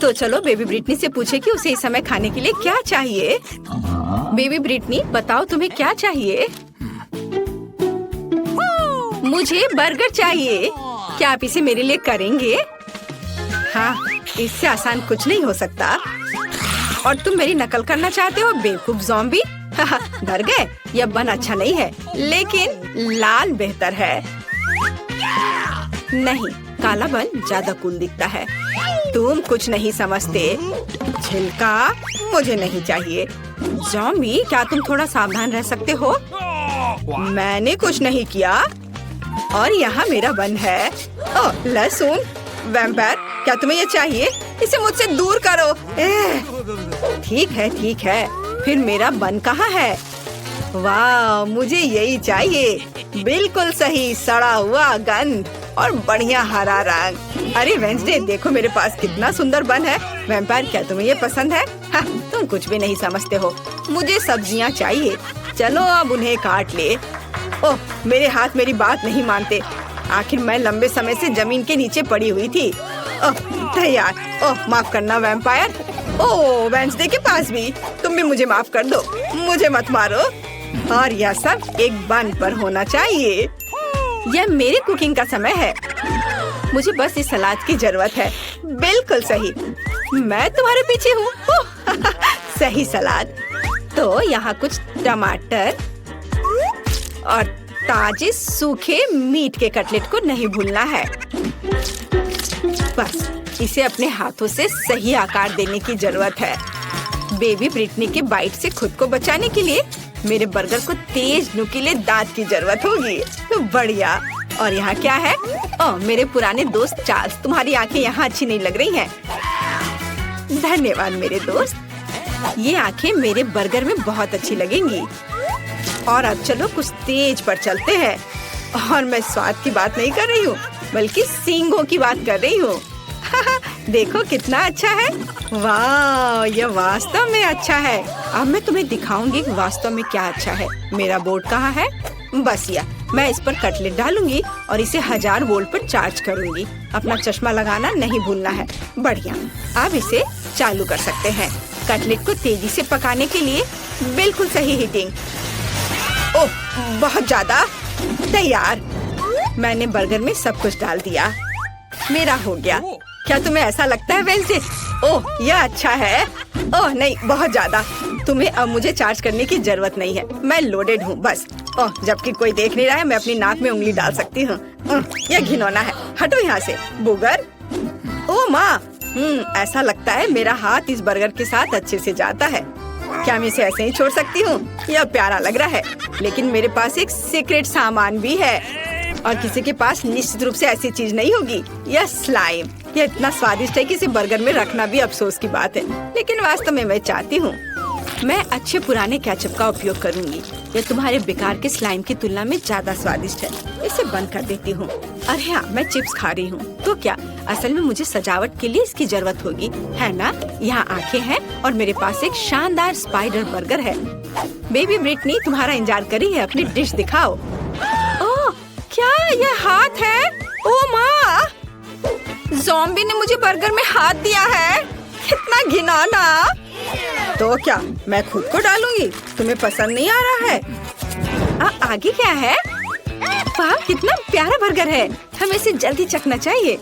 तो चलो baby Britney से पूछे कि उसे इस समय खाने के लिए क्या चाहिए। बेबी ब्रिटनी बताओ तुम्हें क्या चाहिए? मुझे बर्गर चाहिए। क्या आप इसे मेरे लिए करेंगे? हाँ, इससे आसान कुछ नहीं हो सकता। और तुम मेरी नकल करना चाहते हो बेवकूफ ज़ॉम्बी? डर गए? यह बन अच्छा नहीं है, लेकिन लाल बेहतर है। नहीं, काला बन ज्यादा कूल दिखता है। तुम कुछ नहीं समझते। छिलका मुझे नहीं चाहिए। ज़ॉम्बी, क्या तुम थोड़ा सावधान रह सकते हो? मैंने कुछ नहीं किया। और यहाँ मेरा बन है। ओह, लहसुन। वैम्पायर, क्या तुम्हें ये चाहिए? इसे मुझसे दूर करो। ठीक है। फिर मेरा बन कहाँ है? वाह, मुझे यही चाहिए। बिल्कुल सही, सड़ा हुआ गंद और बढ़िया हरा रंग। अरे वेंसडे, देखो मेरे पास कितना सुंदर बन है। वैम्पायर, क्या तुम्हें ये पसंद है? तुम कुछ भी नहीं समझते हो। मुझे सब्जियाँ चाहिए। चलो अब उन्हें काट ले। ओह, मेरे हाथ मेरी बात नहीं मानते। आखिर मैं लंबे समय से जमीन के नीचे पड़ी हुई थी। ओह, तैयार। ओह, माफ करना वैम्पायर। ओह, वेंसडे के पास भी। तुम भी मुझे माफ कर दो। मुझे मत मारो। और यह सब एक बन पर होना चाहिए। यह मेरी कुकिंग का समय है। मुझे बस इस सलाद की जरूरत है। बिल्कुल सही, मैं तुम्हारे पीछे हूँ। सही सलाद। तो यहाँ कुछ टमाटर और ताजे सूखे मीट के कटलेट को नहीं भूलना है। बस इसे अपने हाथों से सही आकार देने की जरूरत है। बेबी ब्रिटनी के बाइट से खुद को बचाने के लिए मेरे बर्गर को तेज नुकीले दांत की जरूरत होगी। तो बढ़िया। और यहाँ क्या है? ओह, मेरे पुराने दोस्त चार्ल्स, तुम्हारी आंखें यहाँ अच्छी नहीं लग रही हैं। धन्यवाद मेरे दोस्त। ये आंखें मेरे बर्गर में बहुत अच्छी लगेंगी। और अब चलो कुछ तेज पर चलते हैं। और मैं स्वाद की बात नहीं कर रही हूँ, बल्कि सींगों की बात कर रही हूँ। देखो कितना अच्छा है। वाह, यह वास्तव में अच्छा है। अब मैं तुम्हें दिखाऊंगी कि वास्तव में क्या अच्छा है। मेरा बोर्ड कहाँ है? बस यह, मैं इस पर कटलेट डालूंगी और इसे 1000 वोल्ट पर चार्ज करूंगी। अपना चश्मा लगाना नहीं भूलना है। बढ़िया, अब इसे चालू कर सकते हैं। कटलेट को तेजी से पकाने के लिए बिल्कुल सही हीटिंग। ओह, बहुत ज्यादा। तैयार। मैंने बर्गर में सब कुछ डाल दिया। मेरा हो गया। क्या तुम्हें ऐसा लगता है वेंसडे? ओह, यह अच्छा है। ओह नहीं, बहुत ज्यादा। तुम्हें अब मुझे चार्ज करने की जरूरत नहीं है। मैं लोडेड हूँ बस। ओह, जबकि कोई देख नहीं रहा है, मैं अपनी नाक में उंगली डाल सकती हूँ। यह घिनौना है। हटो यहाँ से बुगर। ओह माँ, ऐसा लगता है मेरा हाथ इस बर्गर के साथ अच्छे से जाता है। क्या मैं इसे ऐसे ही छोड़ सकती हूँ? यह प्यारा लग रहा है, लेकिन मेरे पास एक सीक्रेट सामान भी है। और किसी के पास निश्चित रूप से ऐसी चीज नहीं होगी। यह स्लाइम। यह इतना स्वादिष्ट है कि इसे बर्गर में रखना भी अफसोस की बात है, लेकिन वास्तव में मैं चाहती हूँ। मैं अच्छे पुराने केचप का उपयोग करूँगी। यह तुम्हारे बेकार के स्लाइम की तुलना में ज्यादा स्वादिष्ट है। इसे बंद कर देती हूँ। अरे हाँ, मैं चिप्स खा रही हूँ। तो क्या असल में मुझे सजावट के लिए इसकी जरूरत होगी, है ना? यहाँ आंखें हैं और मेरे पास एक शानदार स्पाइडर बर्गर है। बेबी ब्रिटनी तुम्हारा इंतजार कर रही है। अपनी डिश दिखाओ। ओह, क्या यह हाथ है? ओह माँ, ज़ॉम्बी ने मुझे बर्गर में हाथ दिया है। कितना घिनौना। तो क्या मैं खुद को डालूंगी? तुम्हें पसंद नहीं आ रहा है? आगे क्या है? वाह, कितना प्यारा बर्गर है। हमें इसे जल्दी चखना चाहिए।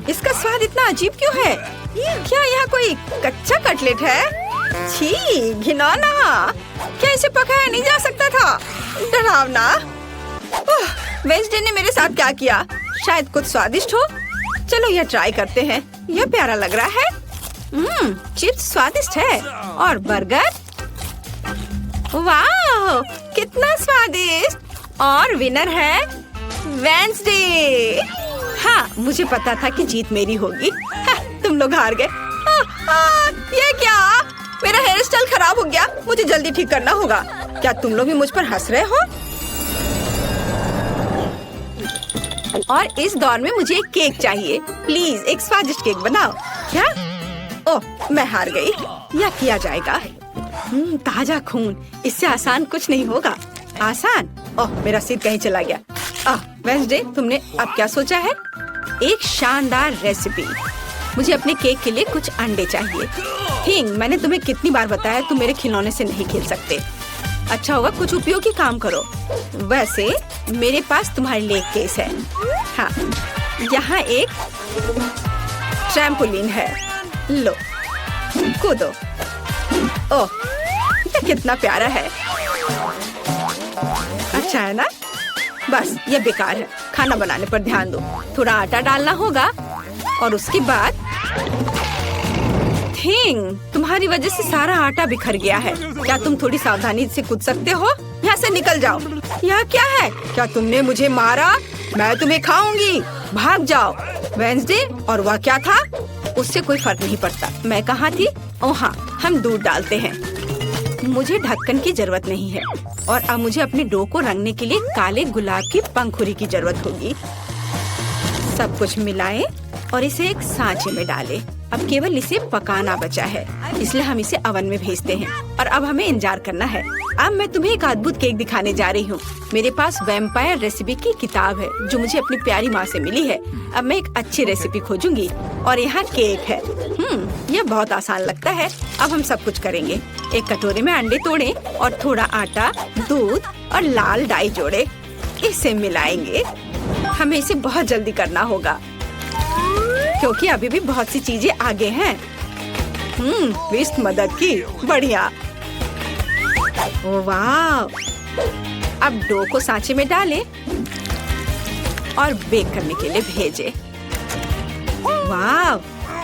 इसका स्वाद इतना अजीब क्यों है? क्या यहाँ कोई कच्चा कटलेट है? छी, घिनौना। क्या इसे पकाया नहीं जा सकता था? डरावना। वेंसडे ने मेरे साथ क्या किया? शायद कुछ स्वादिष्ट हो। चलो यह ट्राई करते हैं। यह प्यारा लग रहा है। चिप्स स्वादिष्ट है। और बर्गर, वाह कितना स्वादिष्ट। और विनर है वेंसडे। हाँ, मुझे पता था कि जीत मेरी होगी। तुम लोग हार गए। ये क्या? मेरा हेयर स्टाइल खराब हो गया। मुझे जल्दी ठीक करना होगा। क्या तुम लोग भी मुझ पर हंस रहे हो? और इस दौर में मुझे एक केक चाहिए। प्लीज एक स्वादिष्ट केक बनाओ। क्या? ओह, मैं हार गई। यह किया जाएगा। ताजा खून, इससे आसान कुछ नहीं होगा। आसान? ओह, मेरा सिर कहीं चला गया। वेंसडे, तुमने अब क्या सोचा है? एक शानदार रेसिपी। मुझे अपने केक के लिए कुछ अंडे चाहिए। थिंग, मैंने तुम्हें कितनी बार बताया तुम मेरे खिलौने से नहीं खेल सकते। अच्छा होगा कुछ उपयोगी काम करो। वैसे मेरे पास तुम्हारे लिए एक केस है। हाँ, यहाँ एक ट्रैम्पोलिन है। लो, कूदो। ओह, ये कितना प्यारा है। अच्छा है ना? बस ये बेकार है। खाना बनाने पर ध्यान दो। थोड़ा आटा डालना होगा और उसके बाद थिंग, तुम्हारी वजह से सारा आटा बिखर गया है। क्या तुम थोड़ी सावधानी से कूद सकते हो? यहाँ से निकल जाओ। यह क्या है? क्या तुमने मुझे मारा? मैं तुम्हें खाऊंगी। भाग जाओ। वेंसडे, और वह क्या था? उससे कोई फर्क नहीं पड़ता। मैं कहाँ थी? ओह हाँ, हम दूध डालते हैं। मुझे ढक्कन की जरूरत नहीं है और अब मुझे अपने डो को रंगने के लिए काले गुलाब की पंखुड़ी की जरूरत होगी। सब कुछ मिलाएं और इसे एक सांचे में डालें। अब केवल इसे पकाना बचा है, इसलिए हम इसे ओवन में भेजते हैं और अब हमें इंतजार करना है। अब मैं तुम्हें एक अद्भुत केक दिखाने जा रही हूँ। मेरे पास वैम्पायर रेसिपी की किताब है जो मुझे अपनी प्यारी माँ से मिली है। अब मैं एक अच्छी रेसिपी खोजूंगी और यहाँ केक है। यह बहुत आसान लगता है। अब हम सब कुछ करेंगे। एक कटोरे में अंडे तोड़ें और थोड़ा आटा, दूध और लाल डाई जोड़े। इसे मिलाएंगे। हमें इसे बहुत जल्दी करना होगा क्योंकि अभी भी बहुत सी चीजें आगे हैं। विस्ट मदद की। बढ़िया। वाह। अब डो को सांचे में डालें और बेक करने के लिए भेजें। वाह,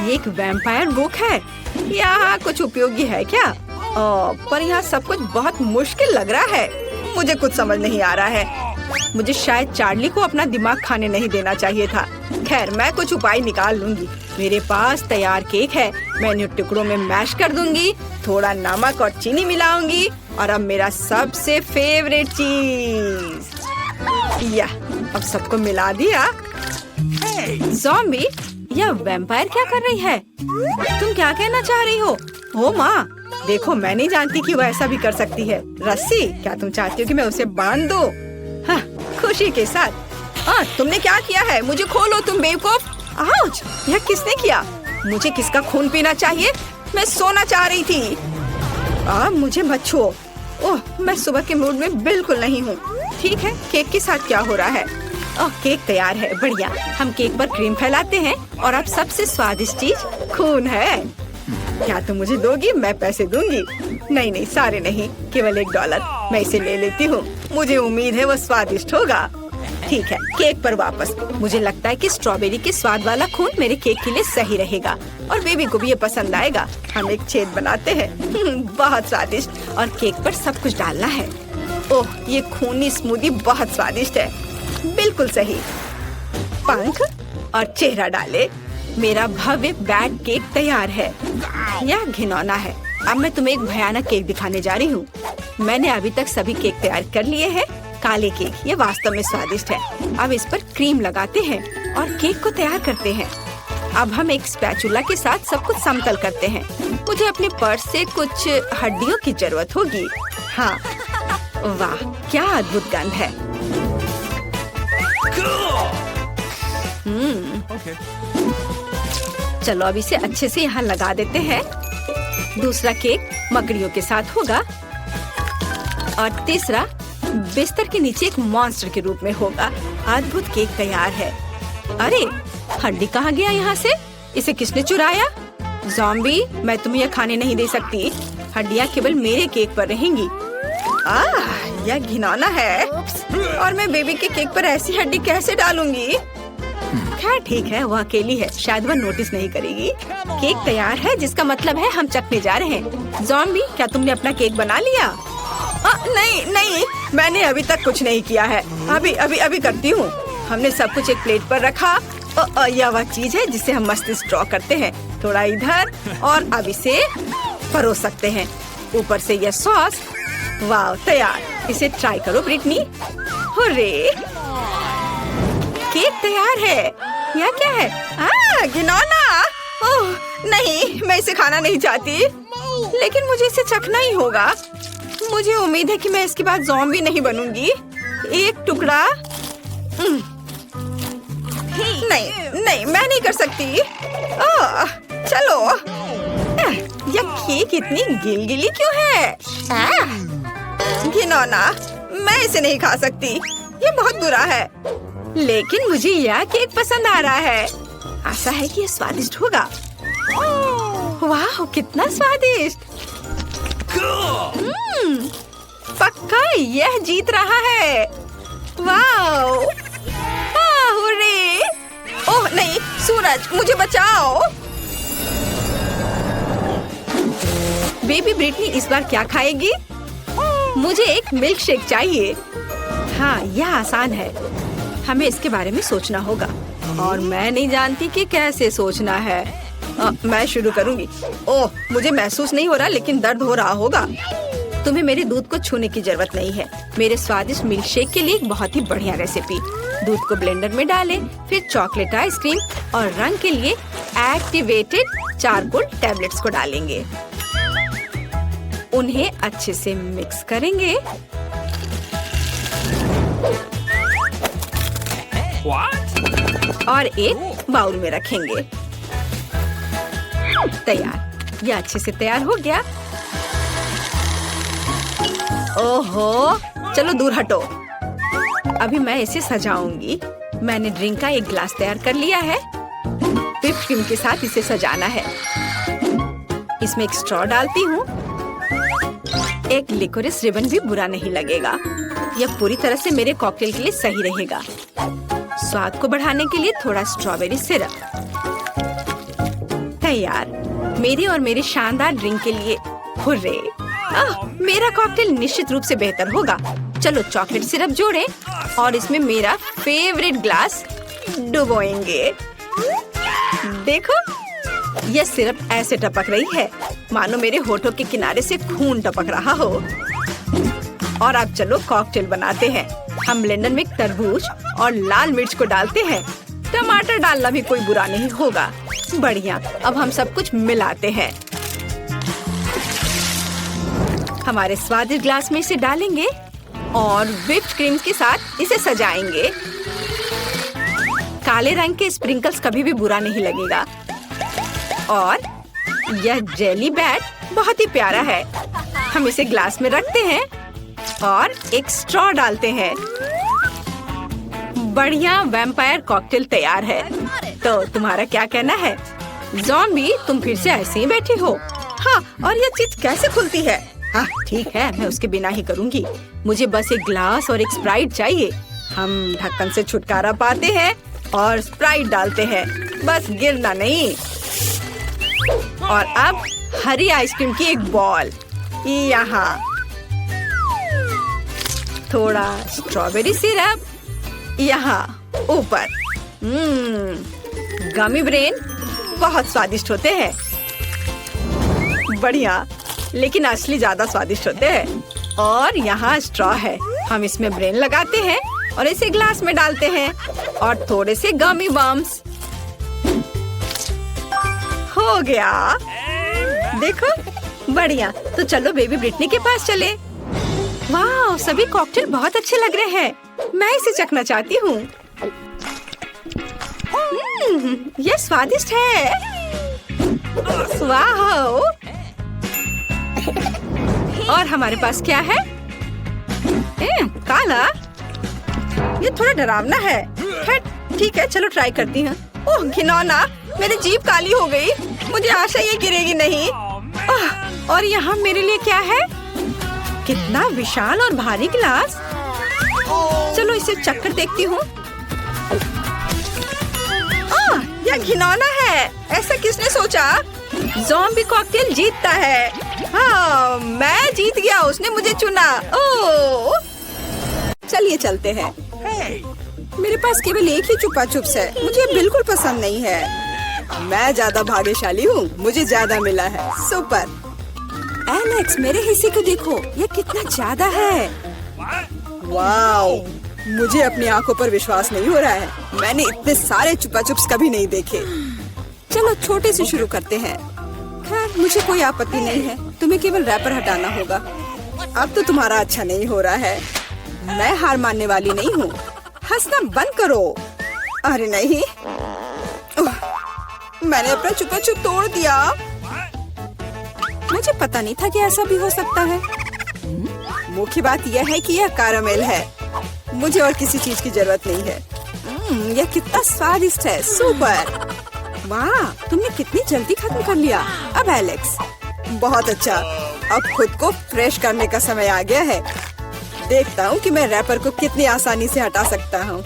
ये एक वैम्पायर बुक है। यहाँ कुछ उपयोगी है क्या? पर यहाँ सब कुछ बहुत मुश्किल लग रहा है। मुझे कुछ समझ नहीं आ रहा है। मुझे शायद चार्ली को अपना दिमाग खाने नहीं देना चाहिए था। खैर, मैं कुछ उपाय निकाल लूंगी। मेरे पास तैयार केक है। मैं इन्हें टुकड़ों में मैश कर दूंगी, थोड़ा नमक और चीनी मिलाऊंगी और अब मेरा सबसे फेवरेट चीज। यह, अब सबको मिला दिया। ज़ॉम्बी, यह वैम्पायर क्या कर रही है? तुम क्या कहना चाह रही हो? ओ माँ, देखो, मैं नहीं जानती कि वह ऐसा भी कर सकती है। रस्सी, क्या तुम चाहती हो कि मैं उसे बांध दूं? हाँ, खुशी के साथ। तुमने क्या किया है? मुझे खोलो तुम बेवकूफ। आउच! यह किसने किया? मुझे किसका खून पीना चाहिए? मैं सोना चाह रही थी। मुझे मत छुओ। ओह, मैं सुबह के मूड में बिल्कुल नहीं हूँ। ठीक है, केक के साथ क्या हो रहा है? केक तैयार है। बढ़िया। हम केक पर क्रीम फैलाते हैं और अब सबसे स्वादिष्ट चीज खून है। क्या तुम मुझे दोगी? मैं पैसे दूंगी। नहीं, सारे नहीं, केवल $1। मैं इसे ले लेती हूँ। मुझे उम्मीद है वो स्वादिष्ट होगा। ठीक है, केक पर वापस। मुझे लगता है कि स्ट्रॉबेरी के स्वाद वाला खून मेरे केक के लिए सही रहेगा और बेबी को भी ये पसंद आएगा। हम एक छेद बनाते हैं। बहुत स्वादिष्ट। और केक पर सब कुछ डालना है। ओह, ये खूनी स्मूदी बहुत स्वादिष्ट है। बिल्कुल सही। पंख और चेहरा डाले। मेरा भव्य बैट केक तैयार है। यह घिनौना है। अब मैं तुम्हें एक भयानक केक दिखाने जा रही हूँ। मैंने अभी तक सभी केक तैयार कर लिए हैं। काले केक, ये वास्तव में स्वादिष्ट है। अब इस पर क्रीम लगाते हैं और केक को तैयार करते हैं। अब हम एक स्पैचुला के साथ सब कुछ समतल करते हैं। मुझे अपने पर्स से कुछ हड्डियों की जरूरत होगी। हाँ, वाह, क्या अद्भुत गंध है। चलो अब इसे अच्छे से यहाँ लगा देते हैं। दूसरा केक मकड़ियों के साथ होगा और तीसरा बिस्तर के नीचे एक मॉन्स्टर के रूप में होगा। अद्भुत केक तैयार है। अरे, हड्डी कहाँ गया यहाँ से? इसे किसने चुराया? ज़ॉम्बी, मैं तुम्हें यह खाने नहीं दे सकती। हड्डियाँ केवल मेरे केक पर रहेंगी। यह घिनौना है और मैं बेबी के केक पर ऐसी हड्डी कैसे डालूंगी? खैर ठीक है, वह अकेली है, शायद वह नोटिस नहीं करेगी। केक तैयार है, जिसका मतलब है हम चखने जा रहे हैं। ज़ॉम्बी, क्या तुमने अपना केक बना लिया? नहीं, मैंने अभी तक कुछ नहीं किया है। अभी करती हूँ। हमने सब कुछ एक प्लेट पर रखा। यह वह चीज है जिसे हम मस्तिष्क ड्रॉ करते हैं। थोड़ा इधर और अब इसे परोस सकते हैं। ऊपर से यह सॉस। वाह, तैयार। इसे ट्राई करो ब्रिटनी। हुर्रे, केक तैयार है। यह क्या है? घिनौना। ओह नहीं, मैं इसे खाना नहीं चाहती, लेकिन मुझे इसे चखना ही होगा। मुझे उम्मीद है कि मैं इसके बाद ज़ॉम्बी नहीं बनूंगी। एक टुकड़ा। नहीं नहीं, मैं नहीं कर सकती। चलो। यह केक इतनी गिलगिली क्यों है? घिनौना, मैं इसे नहीं खा सकती। ये बहुत बुरा है। लेकिन मुझे यह केक पसंद आ रहा है। आशा है कि ये स्वादिष्ट होगा। वाह, कितना स्वादिष्ट। पक्का यह जीत रहा है। वाह, हुर्रे। ओह नहीं, सूरज, मुझे बचाओ। बेबी ब्रिटनी इस बार क्या खाएगी? मुझे एक मिल्क शेक चाहिए। हाँ, यह आसान है। हमें इसके बारे में सोचना होगा और मैं नहीं जानती कि कैसे सोचना है। मैं शुरू करूंगी। ओह, मुझे महसूस नहीं हो रहा, लेकिन दर्द हो रहा होगा। तुम्हें मेरे दूध को छूने की जरूरत नहीं है। मेरे स्वादिष्ट मिल्क शेक के लिए एक बहुत ही बढ़िया रेसिपी। दूध को ब्लेंडर में डालें, फिर चॉकलेट आइसक्रीम और रंग के लिए एक्टिवेटेड चारकोल टैबलेट्स को डालेंगे। उन्हें अच्छे से मिक्स करेंगे। और एक बाउल में रखेंगे। तैयार। यह अच्छे से तैयार हो गया। ओहो, चलो दूर हटो। अभी मैं इसे सजाऊंगी। मैंने ड्रिंक का एक ग्लास तैयार कर लिया है। व्हिप क्रीम के साथ इसे सजाना है। इसमें एक स्ट्रॉ डालती हूँ। एक लिकोरिस रिबन भी बुरा नहीं लगेगा। यह पूरी तरह से मेरे कॉकटेल के लिए सही रहेगा। स्वाद को बढ़ाने के लिए थोड़ा स्ट्रॉबेरी सिरप। तैयार। मेरे और मेरे शानदार ड्रिंक के लिए हुर्रे। मेरा कॉकटेल निश्चित रूप से बेहतर होगा। चलो चॉकलेट सिरप जोड़ें और इसमें मेरा फेवरेट ग्लास डुबोएंगे। देखो, यह सिरप ऐसे टपक रही है मानो मेरे होठों के किनारे से खून टपक रहा हो। और अब चलो कॉकटेल बनाते हैं। हम ब्लेंडर में तरबूज और लाल मिर्च को डालते हैं। टमाटर डालना भी कोई बुरा नहीं होगा। बढ़िया। अब हम सब कुछ मिलाते हैं। हमारे स्वादिष्ट ग्लास में इसे डालेंगे और व्हिप्ड क्रीम के साथ इसे सजाएंगे। काले रंग के स्प्रिंकल्स कभी भी बुरा नहीं लगेगा। और यह जेली बैट बहुत ही प्यारा है। हम इसे ग्लास में रखते हैं और एक स्ट्रॉ डालते हैं। बढ़िया वैम्पायर कॉकटेल तैयार है। तो तुम्हारा क्या कहना है? ज़ॉम्बी, तुम फिर से ऐसे ही बैठी हो। हाँ, और यह चीज कैसे खुलती है? हाँ ठीक है, मैं उसके बिना ही करूँगी। मुझे बस एक ग्लास और एक स्प्राइट चाहिए। हम ढक्कन से छुटकारा पाते हैं और स्प्राइट डालते हैं। बस गिरना नहीं। और अब हरी आइसक्रीम की एक बॉल यहाँ। थोड़ा स्ट्रॉबेरी सिरप यहाँ ऊपर। गमी ब्रेन बहुत स्वादिष्ट होते हैं। बढ़िया, लेकिन असली ज्यादा स्वादिष्ट होते हैं। और यहाँ स्ट्रॉ है। हम इसमें ब्रेन लगाते हैं और इसे ग्लास में डालते हैं और थोड़े से गमी बम्स। हो गया। देखो, बढ़िया। तो चलो बेबी ब्रिटनी के पास चले। वाह, सभी कॉकटेल बहुत अच्छे लग रहे हैं। मैं इसे चखना चाहती हूँ। यह स्वादिष्ट है। वाह। और हमारे पास क्या है? काला। ये थोड़ा डरावना है। ठीक है, चलो ट्राई करती हूँ। ओह घिनौना, मेरी जीभ काली हो गई। मुझे आशा ये गिरेगी नहीं। और यहाँ मेरे लिए क्या है? कितना विशाल और भारी गिलास। चलो इसे चखकर देखती हूँ। यह घिनौना है। ऐसा किसने सोचा? ज़ॉम्बी कॉकटेल जीतता है। हाँ, मैं जीत गया। उसने मुझे चुना। ओह, चलिए चलते हैं। मेरे पास केवल एक ही चुपा चुप्स है। मुझे बिल्कुल पसंद नहीं है। मैं ज्यादा भाग्यशाली हूँ। मुझे ज्यादा मिला है। सुपर। एलेक्स, मेरे हिस्से को देखो। यह कितना ज्यादा है। वाओ, मुझे अपनी आंखों पर विश्वास नहीं हो रहा है। मैंने इतने सारे चुपा चुप्स कभी नहीं देखे। चलो छोटे से शुरू करते हैं। खैर, मुझे कोई आपत्ति नहीं है। तुम्हें केवल रैपर हटाना होगा। अब तो तुम्हारा अच्छा नहीं हो रहा है। मैं हार मानने वाली नहीं हूँ। हंसना बंद करो। अरे नहीं, मैंने अपना चुपा चुप तोड़ दिया। मुझे पता नहीं था कि ऐसा भी हो सकता है। मुख्य बात यह है कि यह कैरामेल है, मुझे और किसी चीज की जरूरत नहीं है। यह कितना स्वादिष्ट है, सुपर। वाह, तुमने कितनी जल्दी खत्म कर लिया। अब एलेक्स, बहुत अच्छा। अब खुद को फ्रेश करने का समय आ गया है। देखता हूँ कि मैं रैपर को कितनी आसानी से हटा सकता हूँ।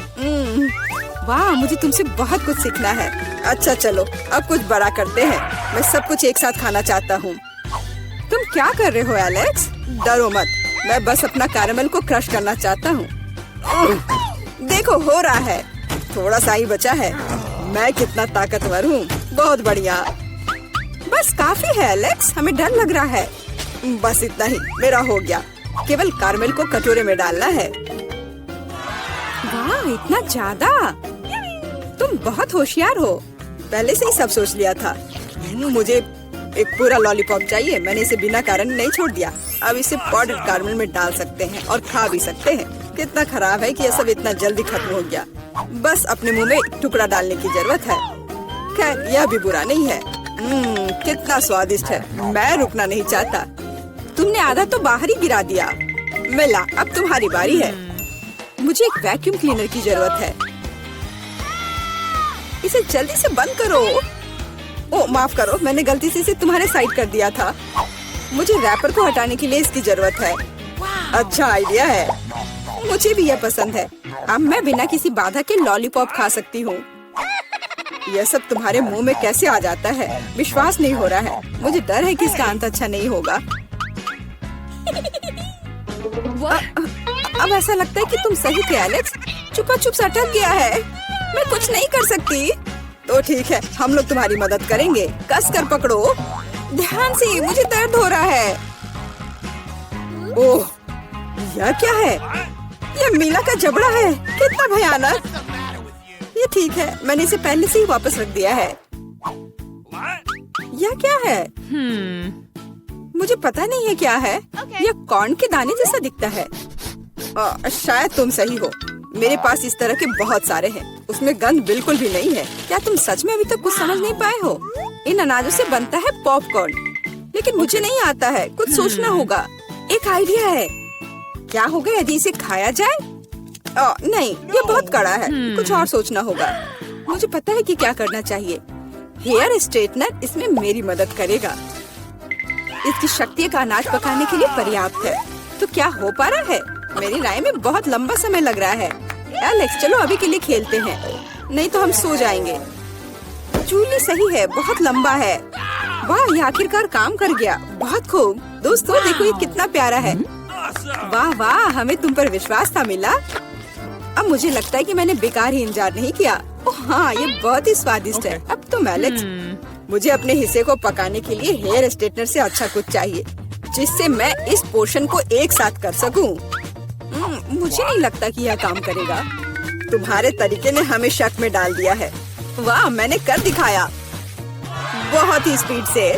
वाह, मुझे तुमसे बहुत कुछ सीखना है। अच्छा चलो, अब कुछ बड़ा करते हैं। मैं सब कुछ एक साथ खाना चाहता हूँ। तुम क्या कर रहे हो एलेक्स? डरो मत, मैं बस अपना कैरामेल को क्रश करना चाहता हूँ। देखो, हो रहा है। थोड़ा सा ही बचा है। मैं कितना ताकतवर हूँ। बहुत बढ़िया। बस काफी है एलेक्स, हमें डर लग रहा है। बस इतना ही, मेरा हो गया। केवल कैरामेल को कटोरे में डालना है। वाह, इतना ज्यादा! तुम बहुत होशियार हो। पहले से ही सब सोच लिया था। मुझे एक पूरा लॉलीपॉप चाहिए। मैंने इसे बिना कारण नहीं छोड़ दिया। अब इसे पाउडर कैरामेल में डाल सकते हैं और खा भी सकते हैं। कितना खराब है कि यह सब इतना जल्दी खत्म हो गया। बस अपने मुंह में एक टुकड़ा डालने की जरूरत है। खैर, यह भी बुरा नहीं है। कितना स्वादिष्ट है। मैं रुकना नहीं चाहता। तुमने आधा तो बाहर ही गिरा दिया। मिला, अब तुम्हारी बारी है। मुझे एक वैक्यूम क्लीनर की जरूरत है। इसे जल्दी से बंद करो। ओह, माफ करो, मैंने गलती से इसे तुम्हारे साइड कर दिया था। मुझे रैपर को हटाने के लिए इसकी जरूरत है। अच्छा आइडिया है। मुझे भी यह पसंद है। अब मैं बिना किसी बाधा के लॉलीपॉप खा सकती हूँ। यह सब तुम्हारे मुंह में कैसे आ जाता है? विश्वास नहीं हो रहा है। मुझे डर है कि इसका अंत अच्छा नहीं होगा। अब ऐसा लगता है कि तुम सही थे एलेक्स। चुपा चुप से अटक गया है। मैं कुछ नहीं कर सकती। तो ठीक है, हम लोग तुम्हारी मदद करेंगे। कस कर पकड़ो। ध्यान से, मुझे दर्द हो रहा है। ओह, यह क्या है? यह मीला का जबड़ा है। कितना भयानक। ये ठीक है, मैंने इसे पहले से ही वापस रख दिया है। यह क्या है? मुझे पता नहीं है क्या है। यह कॉर्न के दाने जैसा दिखता है। शायद तुम सही हो। मेरे पास इस तरह के बहुत सारे हैं। उसमें गंध बिल्कुल भी नहीं है। क्या तुम सच में अभी तक कुछ समझ नहीं पाए हो? इन अनाजों से बनता है पॉपकॉर्न, लेकिन मुझे नहीं आता है। कुछ सोचना होगा। एक आइडिया है। क्या होगा यदि इसे खाया जाए? नहीं, ये बहुत कड़ा है। कुछ और सोचना होगा। मुझे पता है कि क्या करना चाहिए। हेयर स्ट्रेटनर इसमें मेरी मदद करेगा। इसकी शक्ति का अनाज पकाने के लिए पर्याप्त है। तो क्या हो पा रहा है? मेरी राय में बहुत लंबा समय लग रहा है। एलेक्स, चलो अभी के लिए खेलते हैं, नहीं तो हम सो जाएंगे। जूली सही है, बहुत लंबा है। वाह, ये आखिरकार काम कर गया। बहुत खूब। दोस्तों देखो, ये कितना प्यारा है। वाह वाह, हमें तुम पर विश्वास था मिला। अब मुझे लगता है कि मैंने बेकार ही इंतजार नहीं किया। ओह हाँ, ये बहुत ही स्वादिष्ट है। अब तुम एलेक्स, मुझे अपने हिस्से को पकाने के लिए हेयर स्ट्रेटनर से अच्छा कुछ चाहिए, जिससे मैं इस पोर्शन को एक साथ कर सकूं। मुझे नहीं लगता कि यह काम करेगा। तुम्हारे तरीके ने हमें शक में डाल दिया है। वाह, मैंने कर दिखाया। बहुत ही स्पीड से।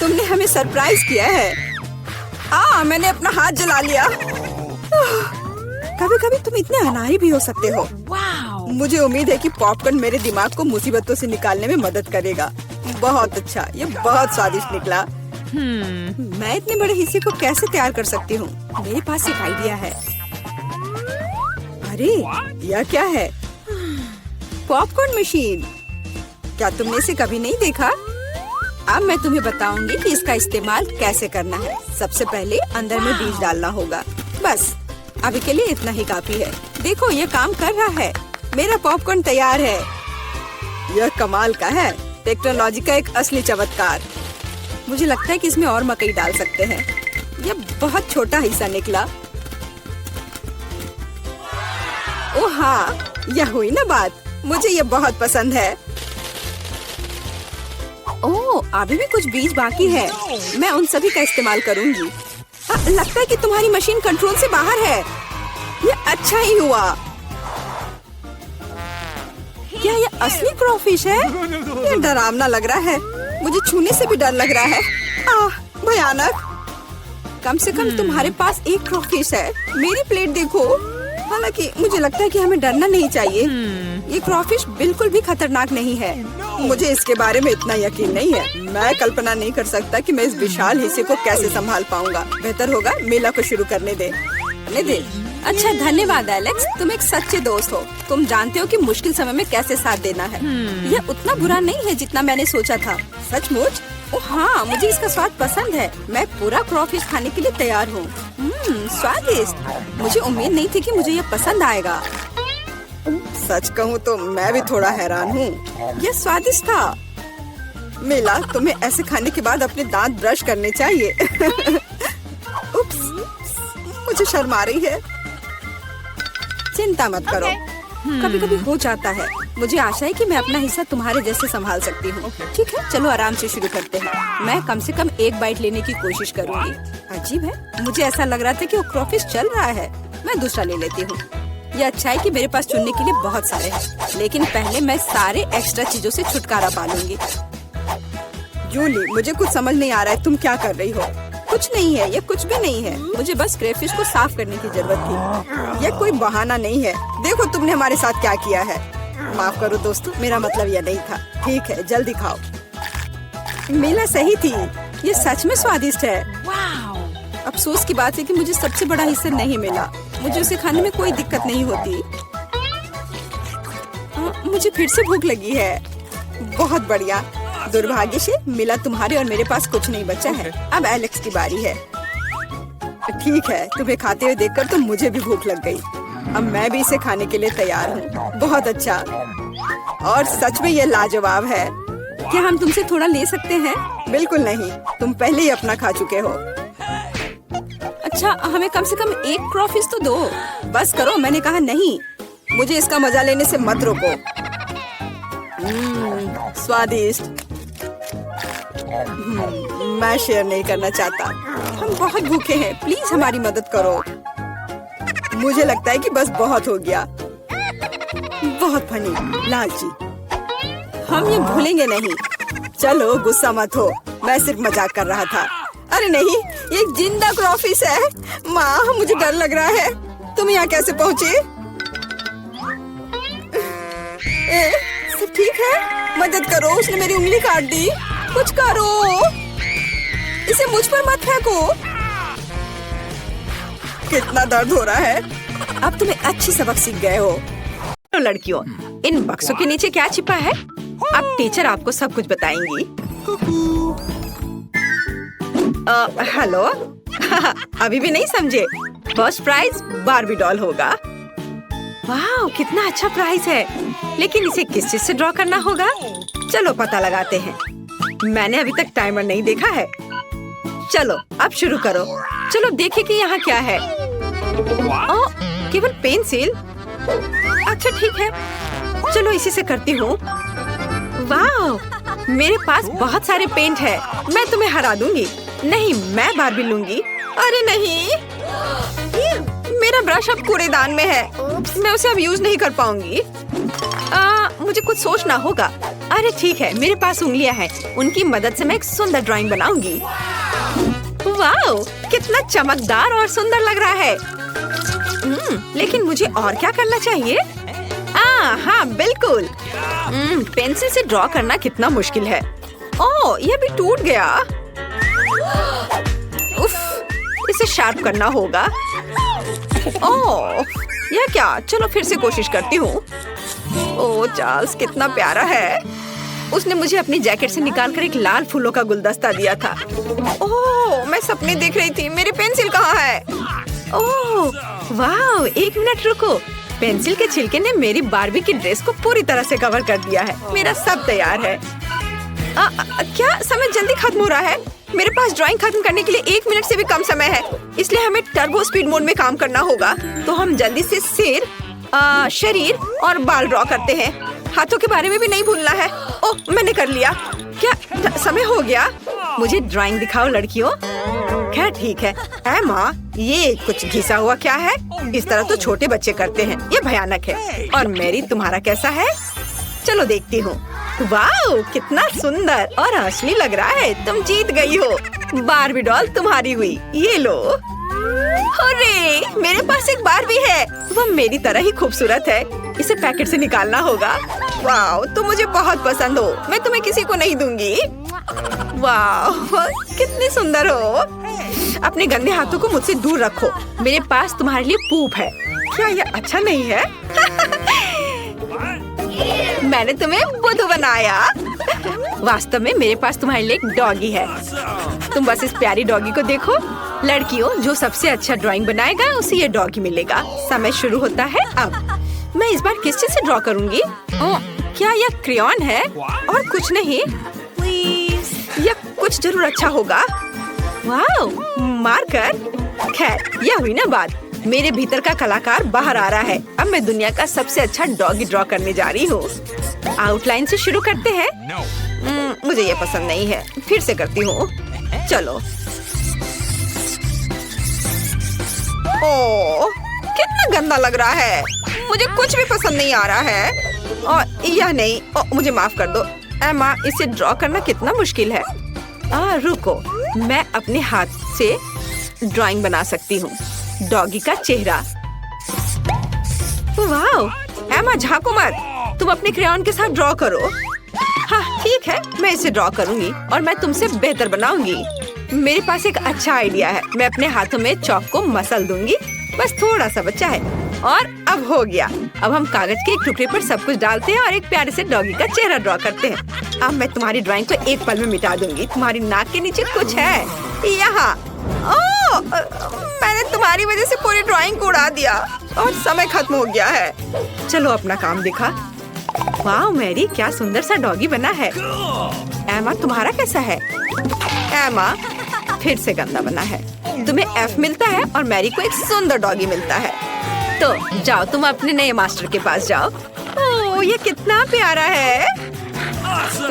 तुमने हमें सरप्राइज किया है। मैंने अपना हाथ जला लिया। कभी कभी तुम इतने अनाड़ी भी हो सकते हो। मुझे उम्मीद है कि पॉपकॉर्न मेरे दिमाग को मुसीबतों से निकालने में मदद करेगा। बहुत अच्छा, ये बहुत स्वादिष्ट निकला। मैं इतने बड़े हिस्से को कैसे तैयार कर सकती हूँ? मेरे पास एक आइडिया है। अरे, यह क्या है? Popcorn machine. क्या तुमने इसे कभी नहीं देखा? अब मैं तुम्हें बताऊंगी कि इसका इस्तेमाल कैसे करना है। सबसे पहले अंदर में बीज डालना होगा। बस अभी के लिए इतना ही काफी है। देखो, ये काम कर रहा है। मेरा पॉपकॉर्न तैयार है। यह कमाल का है। टेक्नोलॉजी का एक असली चमत्कार। मुझे लगता है कि इसमें और मकई डाल सकते हैं। यह बहुत छोटा हिस्सा निकला। ओह हाँ, यह हुई ना बात। मुझे यह बहुत पसंद है। ओह, अभी भी कुछ बीज बाकी है। मैं उन सभी का इस्तेमाल करूंगी। लगता है कि तुम्हारी मशीन कंट्रोल से बाहर है। यह अच्छा ही हुआ। क्या यह असली क्रॉफिश है? यह डरावना लग रहा है। मुझे छूने से भी डर लग रहा है। भयानक। कम से कम तुम्हारे पास एक क्रॉफिश है। मेरी प्लेट देखो। हालांकि मुझे लगता है कि हमें डरना नहीं चाहिए। ये क्रॉफिश बिल्कुल भी खतरनाक नहीं है। मुझे इसके बारे में इतना यकीन नहीं है। मैं कल्पना नहीं कर सकता कि मैं इस विशाल हिस्से को कैसे संभाल पाऊंगा। बेहतर होगा मेला को शुरू करने दे। अच्छा, धन्यवाद एलेक्स, तुम एक सच्चे दोस्त हो। तुम जानते हो कि मुश्किल समय में कैसे साथ देना है। यह उतना बुरा नहीं है जितना मैंने सोचा था। सचमुच? ओह हाँ, मुझे इसका स्वाद पसंद है। मैं पूरा क्रॉफिश खाने के लिए तैयार हूँ। स्वादिष्ट। मुझे उम्मीद नहीं थी कि मुझे यह पसंद आएगा। सच कहूँ तो मैं भी थोड़ा हैरान हूँ। यह स्वादिष्ट था। मिला, तुम्हें ऐसे खाने के बाद अपने दांत ब्रश करने चाहिए। उप्स, मुझे शर्म आ रही है। चिंता मत करो, कभी कभी हो जाता है। मुझे आशा है कि मैं अपना हिस्सा तुम्हारे जैसे संभाल सकती हूँ। ठीक है, चलो आराम से शुरू करते हैं। मैं कम से कम एक बाइट लेने की कोशिश करूँगी। अजीब है, मुझे ऐसा लग रहा था कि वो क्रॉफिश चल रहा है। मैं दूसरा ले लेती हूँ। ये अच्छा है कि मेरे पास चुनने के लिए बहुत सारे हैं, लेकिन पहले मैं सारे एक्स्ट्रा चीजों से छुटकारा पा लूंगी। जूली, मुझे कुछ समझ नहीं आ रहा है, तुम क्या कर रही हो? कुछ नहीं है, ये कुछ भी नहीं है। मुझे बस क्रेफिश को साफ करने की जरूरत थी। ये कोई बहाना नहीं है। देखो तुमने हमारे साथ क्या किया है। माफ करो दोस्तों, मेरा मतलब यह नहीं था। ठीक है, जल्दी खाओ। मीला सही थी, ये सच में स्वादिष्ट है। अफसोस की बात है कि मुझे सबसे बड़ा हिस्सा नहीं मिला। मुझे उसे खाने में कोई दिक्कत नहीं होती। मुझे फिर से भूख लगी है। बहुत बढ़िया। दुर्भाग्य से मिला, तुम्हारे और मेरे पास कुछ नहीं बचा है। अब एलेक्स की बारी है। ठीक है, तुम्हें खाते हुए देखकर तो मुझे भी भूख लग गई। अब मैं भी इसे खाने के लिए तैयार हूँ। बहुत अच्छा, और सच में ये लाजवाब है। क्या हम तुमसे थोड़ा ले सकते हैं? बिल्कुल नहीं, तुम पहले ही अपना खा चुके हो। अच्छा, हमें कम से कम एक क्रॉफिश तो दो। बस करो, मैंने कहा नहीं। मुझे इसका मजा लेने से मत रोको। स्वादिष्ट। मैं शेयर नहीं करना चाहता। हम बहुत भूखे हैं, प्लीज हमारी मदद करो। मुझे लगता है कि बस बहुत हो गया। बहुत फनी, लालची। हम ये भूलेंगे नहीं। चलो गुस्सा मत हो, मैं सिर्फ मजाक कर रहा था। अरे नहीं, ये एक जिंदा क्रॉफिश है। माँ, मुझे डर लग रहा है। तुम यहाँ कैसे पहुँचे? सब ठीक है? मदद करो, उसने मेरी उंगली काट दी। कुछ करो, इसे मुझ पर मत फेंको। कितना दर्द हो रहा है। अब तुम्हें अच्छी सबक सीख गए हो। तो लड़कियों, इन बक्सों के नीचे क्या छिपा है? अब टीचर आपको सब कुछ बताएंगी। हेलो। अभी भी नहीं समझे? फर्स्ट प्राइज बार्बी डॉल होगा। वाह, कितना अच्छा प्राइज है। लेकिन इसे किस चीज से ड्रॉ करना होगा? चलो पता लगाते हैं। मैंने अभी तक टाइमर नहीं देखा है। चलो अब शुरू करो। चलो देखें कि यहाँ क्या है। ओह, केवल पेंसिल। अच्छा ठीक है, चलो इसी से करती हूँ। वाह, मेरे पास बहुत सारे पेंट है। मैं तुम्हें हरा दूंगी। नहीं, मैं बार्बी लूंगी। अरे नहीं, मेरा ब्रश अब कूड़ेदान में है। मैं उसे अब यूज नहीं कर पाऊंगी। मुझे कुछ सोचना होगा। अरे ठीक है, मेरे पास उंगलियां हैं। उनकी मदद से मैं एक सुंदर ड्राइंग बनाऊंगी। वाह, कितना चमकदार और सुंदर लग रहा है। लेकिन मुझे और क्या करना चाहिए? हाँ बिल्कुल। पेंसिल से ड्रॉ करना कितना मुश्किल है। ओह, यह भी टूट गया। उफ, इसे शार्प करना होगा। ओह, यह क्या? चलो फिर से कोशिश करती हूँ। ओह चार्ल्स, कितना प्यारा है। उसने मुझे अपनी जैकेट से निकालकर एक लाल फूलों का गुलदस्ता दिया था। ओह, मैं सपने देख रही थी। मेरी पेंसिल कहाँ है? ओह वाह, एक मिनट रुको। पेंसिल के छिलके ने मेरी बार्बी की ड्रेस को पूरी तरह से कवर कर दिया है। मेरा सब तैयार है। क्या समय जल्दी खत्म हो रहा है? मेरे पास ड्राइंग खत्म करने के लिए 1 मिनट से भी कम समय है, इसलिए हमें टर्बो स्पीड मोड में काम करना होगा। तो हम जल्दी से सिर, शरीर और बाल ड्रॉ करते हैं। हाथों के बारे में भी नहीं भूलना है। ओह, मैंने कर लिया। क्या समय हो गया? मुझे ड्राइंग दिखाओ लड़कियों। खैर ठीक है। माँ, ये कुछ घिसा हुआ क्या है? इस तरह तो छोटे बच्चे करते हैं। ये भयानक है। और मेरी, तुम्हारा कैसा है? चलो देखती हूँ। वाह, कितना सुंदर और असली लग रहा है। तुम जीत गई हो। बार्बी डॉल तुम्हारी हुई। ये लो। अरे, मेरे पास एक बारबी है। वो मेरी तरह ही खूबसूरत है। इसे पैकेट से निकालना होगा। वाह, तुम मुझे बहुत पसंद हो। मैं तुम्हें किसी को नहीं दूंगी। वाह, कितनी सुंदर हो। अपने गंदे हाथों को मुझसे दूर रखो। मेरे पास तुम्हारे लिए पूप है। क्या ये अच्छा नहीं है? मैंने तुम्हें बुद्धू बनाया। वास्तव में मेरे पास तुम्हारे लिए एक डॉगी है। तुम बस इस प्यारी डॉगी को देखो। लड़कियों, जो सबसे अच्छा ड्राइंग बनाएगा उसे ये डॉगी मिलेगा। समय शुरू होता है अब। मैं इस बार किस चीज से ड्रॉ करूंगी? क्या यह क्रेयॉन है और कुछ नहीं? यह कुछ जरूर अच्छा होगा। वाह, मार्कर। खैर, यह हुई ना बात। मेरे भीतर का कलाकार बाहर आ रहा है। अब मैं दुनिया का सबसे अच्छा डॉगी ड्रॉ करने जा रही हूँ। आउटलाइन से शुरू करते हैं। मुझे ये पसंद नहीं है। फिर से करती हूँ। चलो। ओह, कितना गंदा लग रहा है। मुझे कुछ भी पसंद नहीं आ रहा है। और यह नहीं। मुझे माफ कर दो एमा, इसे ड्रॉ करना कितना मुश्किल है। रुको, मैं अपने हाथ से ड्राइंग बना सकती हूँ। डॉगी का चेहरा। वाह, एमा झांको मत। तुम अपने क्रेयॉन के साथ ड्रॉ करो। हाँ ठीक है, मैं इसे ड्रॉ करूंगी और मैं तुमसे बेहतर बनाऊंगी। मेरे पास एक अच्छा आइडिया है। मैं अपने हाथों में चॉक को मसल दूंगी। बस थोड़ा सा बचा है और अब हो गया। अब हम कागज के एक टुकड़े पर सब कुछ डालते हैं और एक प्यारे से डॉगी का चेहरा ड्रॉ करते हैं। अब मैं तुम्हारी ड्राइंग को एक पल में मिटा दूंगी। तुम्हारी नाक के नीचे कुछ है यहाँ। मैंने तुम्हारी वजह से पूरी ड्राइंग को उड़ा दिया और समय खत्म हो गया है। चलो अपना काम दिखा। वाह मैरी, क्या सुंदर सा डॉगी बना है। एमा, तुम्हारा कैसा है? एमा, फिर से गंदा बना है। तुम्हें F मिलता है और मैरी को एक सुंदर डॉगी मिलता है। तो जाओ, तुम अपने नए मास्टर के पास जाओ। ओह, ये कितना प्यारा है।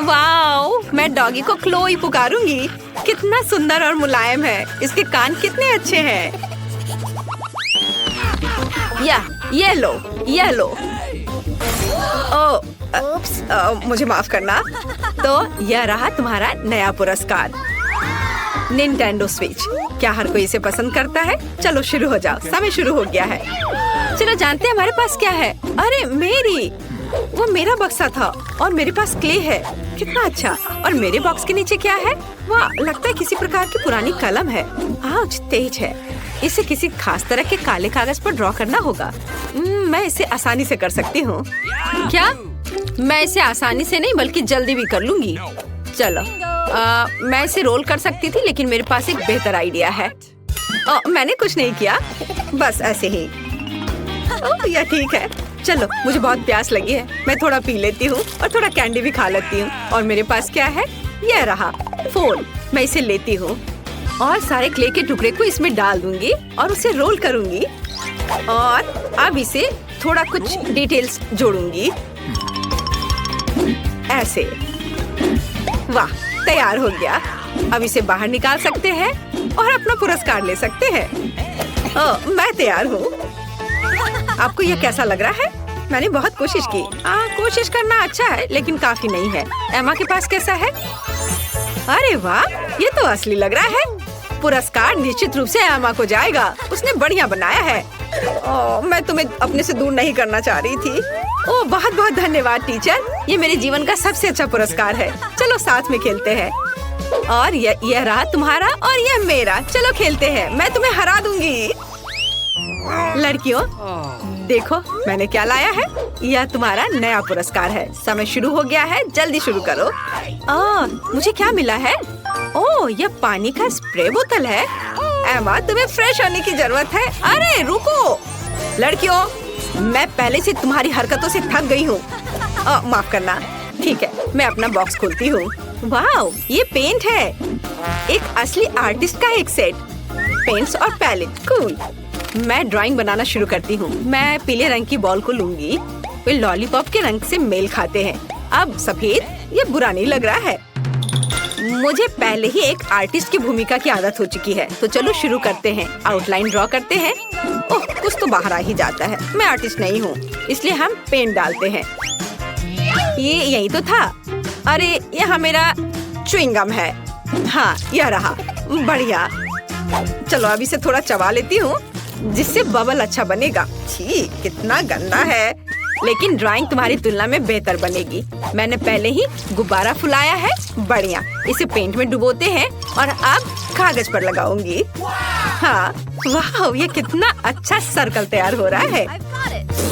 वाह, मैं डॉगी को क्लोई पुकारूंगी। कितना सुंदर और मुलायम है। इसके कान कितने अच्छे हैं। ये लो। मुझे माफ करना। तो यह रहा तुम्हारा नया पुरस्कार, निंटेंडो स्विच। क्या हर कोई इसे पसंद करता है? चलो शुरू हो जाओ, समय शुरू हो गया है। चलो जानते हैं हमारे पास क्या है। अरे मेरी, वो मेरा बक्सा था और मेरे पास क्ले है। कितना अच्छा। और मेरे बॉक्स के नीचे क्या है? वाह, लगता है किसी प्रकार की पुरानी कलम है। आउच, तेज है। इसे किसी खास तरह के काले कागज पर ड्रॉ करना होगा। मैं इसे आसानी से कर सकती हूँ। क्या? मैं इसे आसानी से नहीं बल्कि जल्दी भी कर लूंगी। चलो, मैं इसे रोल कर सकती थी लेकिन मेरे पास एक बेहतर आइडिया है। मैंने कुछ नहीं किया, बस ऐसे ही। यह ठीक है। चलो, मुझे बहुत प्यास लगी है। मैं थोड़ा पी लेती हूँ और थोड़ा कैंडी भी खा लेती हूँ। और मेरे पास क्या है? यह रहा फोन। मैं इसे लेती हूँ और सारे क्ले के टुकड़े को इसमें डाल दूंगी और उसे रोल करूंगी। और अब इसे थोड़ा कुछ डिटेल्स जोड़ूंगी ऐसे। वाह, तैयार हो गया। अब इसे बाहर निकाल सकते हैं और अपना पुरस्कार ले सकते हैं। मैं तैयार हूँ। आपको यह कैसा लग रहा है? मैंने बहुत कोशिश की। कोशिश करना अच्छा है लेकिन काफी नहीं है। एमा के पास कैसा है? अरे वाह, ये तो असली लग रहा है। पुरस्कार निश्चित रूप से एमा को जाएगा। उसने बढ़िया बनाया है। मैं तुम्हें अपने से दूर नहीं करना चाह रही थी। बहुत बहुत धन्यवाद टीचर। ये मेरे जीवन का सबसे अच्छा पुरस्कार है। चलो साथ में खेलते हैं। और यह रहा तुम्हारा और यह मेरा। चलो खेलते हैं। मैं तुम्हें हरा दूंगी। लड़कियों, देखो मैंने क्या लाया है। यह तुम्हारा नया पुरस्कार है। समय शुरू हो गया है, जल्दी शुरू करो। मुझे क्या मिला है? यह पानी का स्प्रे बोतल है। एमा, तुम्हें फ्रेश होने की जरूरत है। अरे रुको लड़कियों, मैं पहले से तुम्हारी हरकतों से थक गई हूँ। माफ करना। ठीक है, मैं अपना बॉक्स खोलती हूँ। वाह, ये पेंट है। एक असली आर्टिस्ट का एक सेट। पेंट्स और पैलेट, कूल। मैं ड्राइंग बनाना शुरू करती हूँ। मैं पीले रंग की बॉल को लूंगी। वे लॉलीपॉप के रंग से मेल खाते हैं। अब सफेद, ये बुरा नहीं लग रहा है। मुझे पहले ही एक आर्टिस्ट की भूमिका की आदत हो चुकी है। तो चलो शुरू करते हैं। आउटलाइन ड्रॉ करते हैं। कुछ तो बाहर आ ही जाता है। मैं आर्टिस्ट नहीं हूँ, इसलिए हम पेंट डालते हैं। ये यही तो था। अरे, यहाँ मेरा च्युइंग गम है। हाँ, यह रहा। बढ़िया। चलो अभी से थोड़ा चबा लेती हूँ जिससे बबल अच्छा बनेगा। छी, कितना गंदा है, लेकिन ड्राइंग तुम्हारी तुलना में बेहतर बनेगी। मैंने पहले ही गुब्बारा फुलाया है। बढ़िया, इसे पेंट में डुबोते हैं और अब कागज पर लगाऊंगी। हाँ, वाह, ये कितना अच्छा सर्कल तैयार हो रहा है।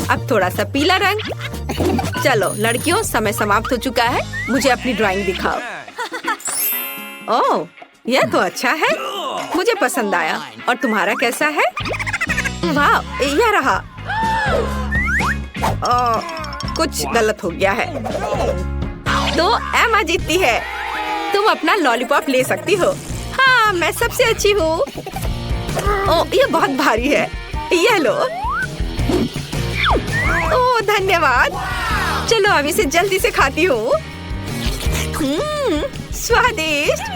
अब थोड़ा सा पीला रंग। चलो लड़कियों, समय समाप्त हो चुका है। मुझे अपनी ड्राइंग दिखाओ। ओह, यह तो अच्छा है, मुझे पसंद आया। और तुम्हारा कैसा है? वाह, यह रहा। कुछ गलत हो गया है। तो एमा जीतती है। तुम अपना लॉलीपॉप ले सकती हो। हाँ, मैं सबसे अच्छी हूँ। ओह, ये बहुत भारी है। ये लो। ओह, धन्यवाद। चलो अभी से जल्दी से खाती हूँ। स्वादिष्ट।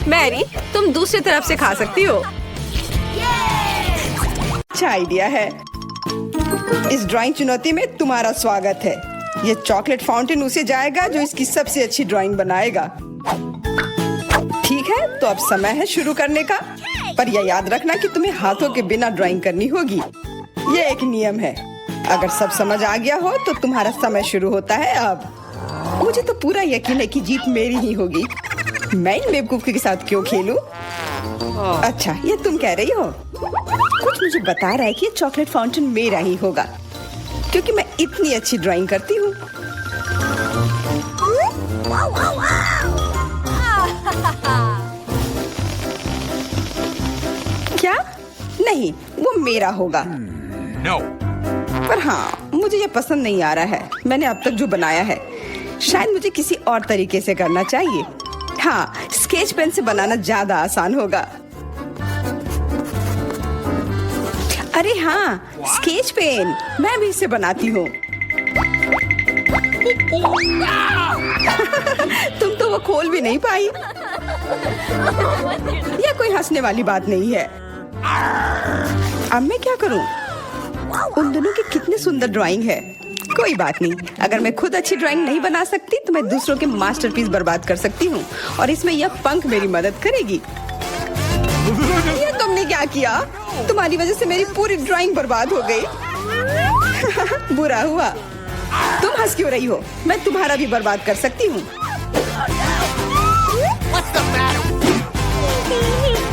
मैरी, तुम दूसरी तरफ से खा सकती हो। अच्छा आइडिया है। इस ड्राइंग चुनौती में तुम्हारा स्वागत है। ये चॉकलेट फाउंटेन उसे जाएगा जो इसकी सबसे अच्छी ड्राइंग बनाएगा। ठीक है, तो अब समय है शुरू करने का। पर यह याद रखना कि तुम्हें हाथों के बिना ड्राइंग करनी होगी। ये एक नियम है। अगर सब समझ आ गया हो तो तुम्हारा समय शुरू होता है अब। मुझे तो पूरा यकीन है कि जीत मेरी ही होगी। मैं इन बेवकूफ के साथ क्यों खेलूं? अच्छा, ये तुम कह रही हो? कुछ मुझे बता रहा है कि ये चॉकलेट फाउंटेन मेरा ही होगा, क्योंकि मैं इतनी अच्छी ड्राइंग करती हूँ। क्या? नहीं, वो मेरा होगा। No. पर हाँ, मुझे ये पसंद नहीं आ रहा है। मैंने अब तक जो बनाया है, शायद मुझे किसी और तरीके से करना चाहिए। हाँ, स्केच पेन से बनाना ज्यादा आसान होगा। अरे हाँ, स्केच पेन, मैं भी इसे बनाती हूँ। तुम तो वो खोल भी नहीं पाई। यह कोई हंसने वाली बात नहीं है। अब मैं क्या करूँ? उन दोनों की कितनी सुंदर ड्राइंग है। कोई बात नहीं, अगर मैं खुद अच्छी ड्राइंग नहीं बना सकती तो मैं दूसरों के मास्टरपीस बर्बाद कर सकती हूँ, और इसमें यह पंख मेरी मदद करेगी। ये तुमने क्या किया? तुम्हारी वजह से मेरी पूरी ड्राइंग बर्बाद हो गई। बुरा हुआ। तुम हंस क्यों रही हो? मैं तुम्हारा भी बर्बाद कर सकती हूँ।